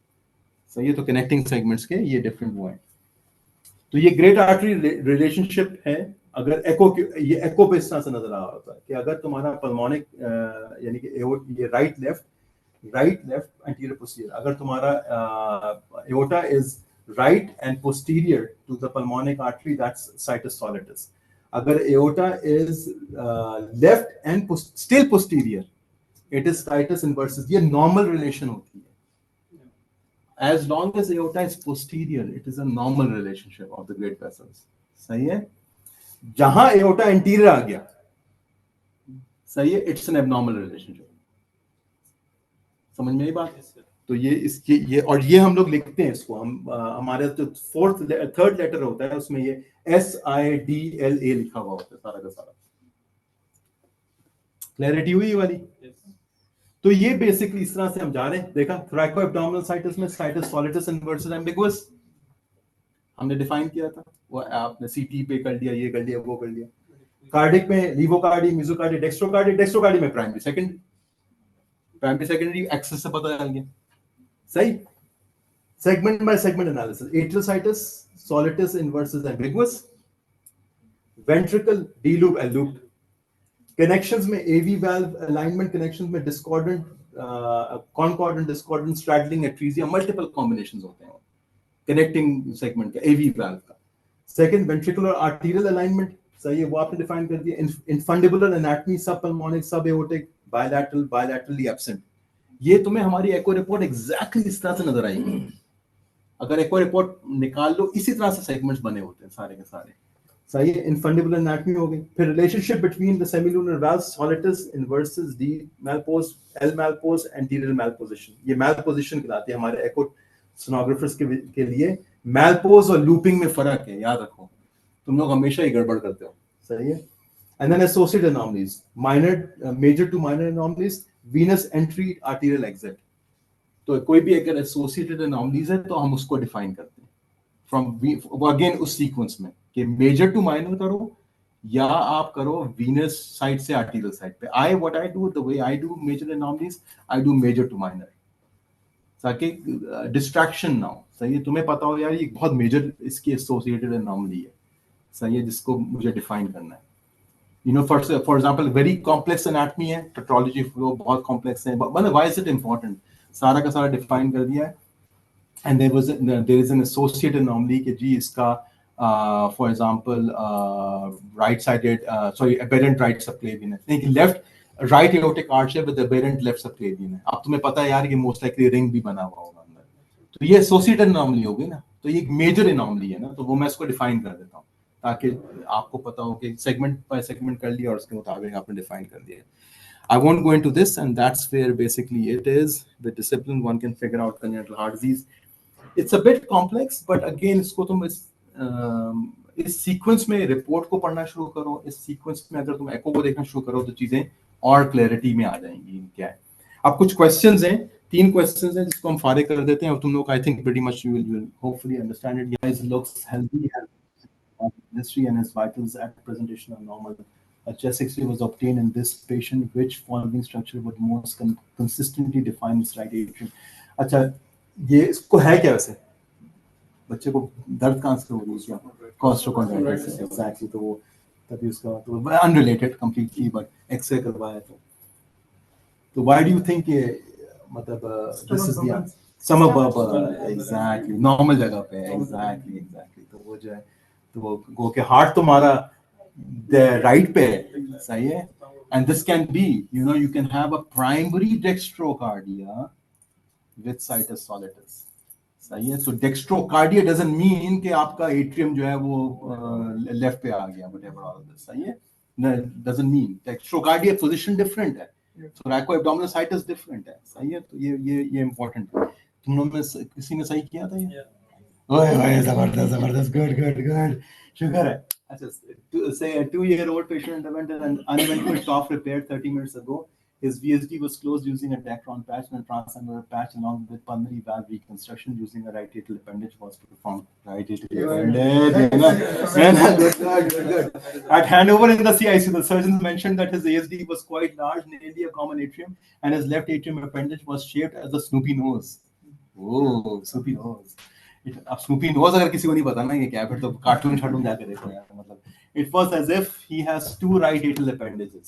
सही है. तो कनेक्टिंग सेगमेंट्स के ये डिफरेंट वो हैं. तो ये ग्रेट आर्टरी रिलेशनशिप है. अगर ये एको पे इस तरह से नजर आ रहा होता है कि अगर तुम्हारा पल्मोनिक यानी कि ये राइट लेफ्ट एंटीरियर पोस्टीरियर, अगर तुम्हारा aorta is right and posterior to the pulmonic artery, that's situs solitus. अगर aorta is left and still posterior, it is situs inversus. ये नॉर्मल रिलेशन होती है. As long as aorta is posterior, it is a normal relationship of the great vessels. सही है. जहां aorta anterior आ गया, सही है, it's an abnormal relationship. समझ में आई बात? तो ये और ये हम लोग लिखते हैं इसको, हम हमारे जो थर्ड लेटर होता है उसमें ये SIDLA लिखा हुआ होता है सारा का सारा. क्लैरिटी हुई वाली? तो ये बेसिकली इस तरह से हम जा रहे हैं. देखा, थोरैको-एब्डोमिनल साइटस में साइटस सॉलिटस इनवर्सस एम्बिगुअस हमने डिफाइन किया था. वो आपने सीटी पे कर दिया, ये कर दिया, वो कर दिया. कार्डिक में लीवोकार्डी, मेसोकार्डी, डेक्स्ट्रोकार्डी में प्राइमरी सेकेंडरी एक्सेस से पता चल गया. सही. Segment by segment analysis. Atrial situs solitus inversus ambiguous, ventricle D loop L looped. Connections में एवी वाल्व अलाइनमेंट, कनेक्शंस में discordant, concordant, discordant, straddling atresia, multiple combinations होते हैं कनेक्टिंग सेगमेंट का, एवी वाल्व का. Second, ventricular arterial alignment. सही है, वो आपने डिफाइन कर दिया. Infundibular anatomy, sub pulmonic, sub aortic, bilaterally absent. ये तुम्हें हमारी एको रिपोर्ट एग्जैक्टली इस तरह से नजर आएगी. अगर एको रिपोर्ट निकाल लो, इसी तरह से सेगमेंट्स बने होते हैं सारे के सारे. सही है. इनफंडिबुलर एनाटॉमी हो गई. फिर relationship between the semilunar valve solitus inversus D malpose, L malpose, anterior malposition. ये मैलपोजिशन कहलाती है हमारे एको सोनोग्राफर्स के लिए. मैलपोज और लूपिंग में फर्क है, याद रखो. तुम लोग हमेशा ही गड़बड़ करते हो. सही है. And then associated anomalies, minor, major to minor anomalies, venous entry, arterial exit. तो कोई भी अगर एसोसिएटेड एनोमलीज है तो हम उसको डिफाइन करते हैं फ्रॉम अगेन उस सीक्वेंस में कि मेजर टू माइनर करो या आप करो वीनस साइड से आर्टेरियल साइड पे. What I do, the way I do major anomalies, I do major to minor ताकि डिस्ट्रैक्शन ना हो. सही है. तुम्हें पता हो यार ये बहुत मेजर इसकी एसोसिएटेड एनोमली है. सही है, जिसको मुझे डिफाइन करना है. You know, for example very complex anatomy है, पेट्रोलॉजी फ्लो बहुत कॉम्प्लेक्स है, मतलब व्हाई इज इट इंपॉर्टेंट, सारा का सारा डिफाइन कर दिया है. And there is an associated anomaly कि जी इसका for example right sided aberrant right subclavian है, नहीं कि लेफ्ट राइट एओर्टिक आर्च है विद एबेरेंट लेफ्ट सबक्लेवियन है. अब तुम्हें पता है यार कि मोस्ट लाइकली रिंग भी बना हुआ होगा अंदर, तो ये एसोसिएटेड एनोमली हो गई ना. तो ये एक मेजर एनोमली है ना, तो वो मैं इसको डिफाइन कर देता हूँ ताकि आपको पता हो कि सेगमेंट बाय सेगमेंट कर लिया और उसके मुताबिक आपने डिफाइन कर दिया. I won't go into this, and that's where basically it is. With discipline, one can figure out congenital heart disease. It's a bit complex, but again, इसको तुम इस सीक्वेंस में रिपोर्ट को पढ़ना शुरू करो. इस सीक्वेंस में अगर तुम एको को देखना शुरू करो तो चीजें और क्लैरिटी में आ जाएंगी क्या है. अब कुछ क्वेश्चंस हैं, 3 क्वेश्चंस हैं जिसको हम फारिग कर देते हैं और तुम लोग I think pretty much you will hopefully understand it. Guys looks healthy history and his vitals at presentation are normal. A chest X-ray was obtained in this patient. Which following structure would most consistently define its right atrium? अच्छा, ये इसको है क्या वैसे? बच्चे को दर्द कहाँ से हो रही है क्या? Costochondritis, exactly. तो वो तभी उसका तो unrelated completely, but X-ray करवाया तो why do you think ये मतलब this is the stomach exactly normal जगह पे exactly. तो वो जो है तो वो गो के हार्ट तुम्हारा the right पे सही है, and this can be, you can have a primary dextrocardia with situs solitus. सही है. So dextrocardia doesn't mean कि आपका atrium जो है वो left पे आ गया, whatever all of this. सही है. No, it doesn't mean. Dextrocardia position different है. thoracoabdominal situs different है. सही है. तो ये important है. तुम लोग में किसी ने सही किया था ये? ओए ओए जबरदस्त good शुक्र है. Say a 2-year-old patient underwent an uneventful top repair 30 minutes ago. His VSD was closed using a Dacron patch and a transanular patch along with pulmonary valve reconstruction using a right atrial appendage was performed. Right atrial appendage. Good. At handover in the CIC, the surgeons mentioned that his ASD was quite large, nearly a common atrium, and his left atrium appendage was shaped as a Snoopy nose. Oh, Snoopy nose. अब Snoopy knows अगर किसी को नहीं पता ना ये क्या है, फिर तो कार्टून छाटून जाके देखो यार. मतलब it was as if he has two right atrial appendages.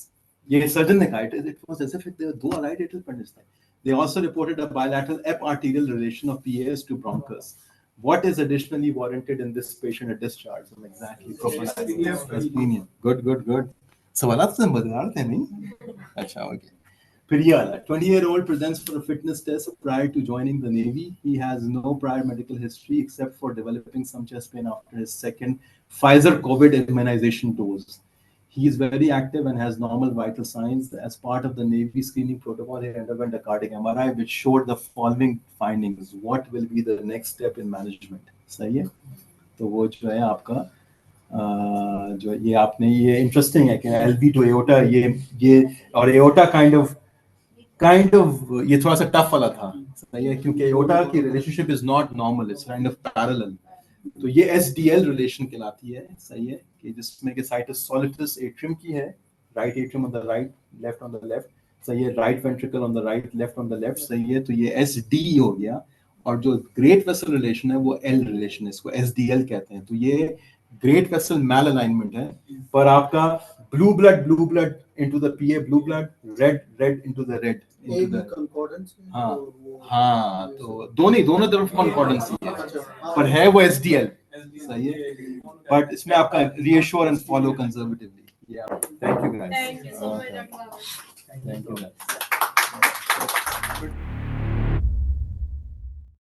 ये सर्जन ने कहा it was as if there two right atrial appendages थे. They also reported a bilateral eparterial relation of PAS to bronchus. What is additionally warranted in this patient at discharge? Exactly. Proper good. सवाल तो बता रहे थे नहीं. अच्छा okay. Priyala, 20-year-old presents for a fitness test prior to joining the Navy. He has no prior medical history except for developing some chest pain after his second Pfizer COVID immunization dose. He is very active and has normal vital signs. As part of the Navy screening protocol, he underwent a cardiac MRI which showed the following findings. What will be the next step in management? सही है. तो वो जो है आपका जो ये आपने ये इंटरेस्टिंग है कि LV to aorta ये और aorta kind of ये थोड़ा सा टफ वाला था. सही है, क्योंकि एओर्टा की relationship is not normal, it's kind of parallel. तो ये एसडीएल रिलेशन कहलाती है. सही है, कि जिसमें कि साइटस सोलिटस एट्रियम की है, right atrium on the right, left on the left. सही है, right ventricle on the right, left on the left. सही है, तो ये एसडी हो गया. और जो ग्रेट वेसल रिलेशन है वो एल रिलेशन है, इसको एसडीएल कहते हैं. तो ये ग्रेट वेसल मैल अलाइनमेंट है, पर आपका blue blood into the PA, blue blood, red into the red. Into the concordance. हाँ तो दोनों तरफ concordance है, पर है वो SDL. सही है, but इसमें आपका reassure and follow conservatively. Yeah, thank you guys. Thank you so much, Dr. Babar. Thank you guys.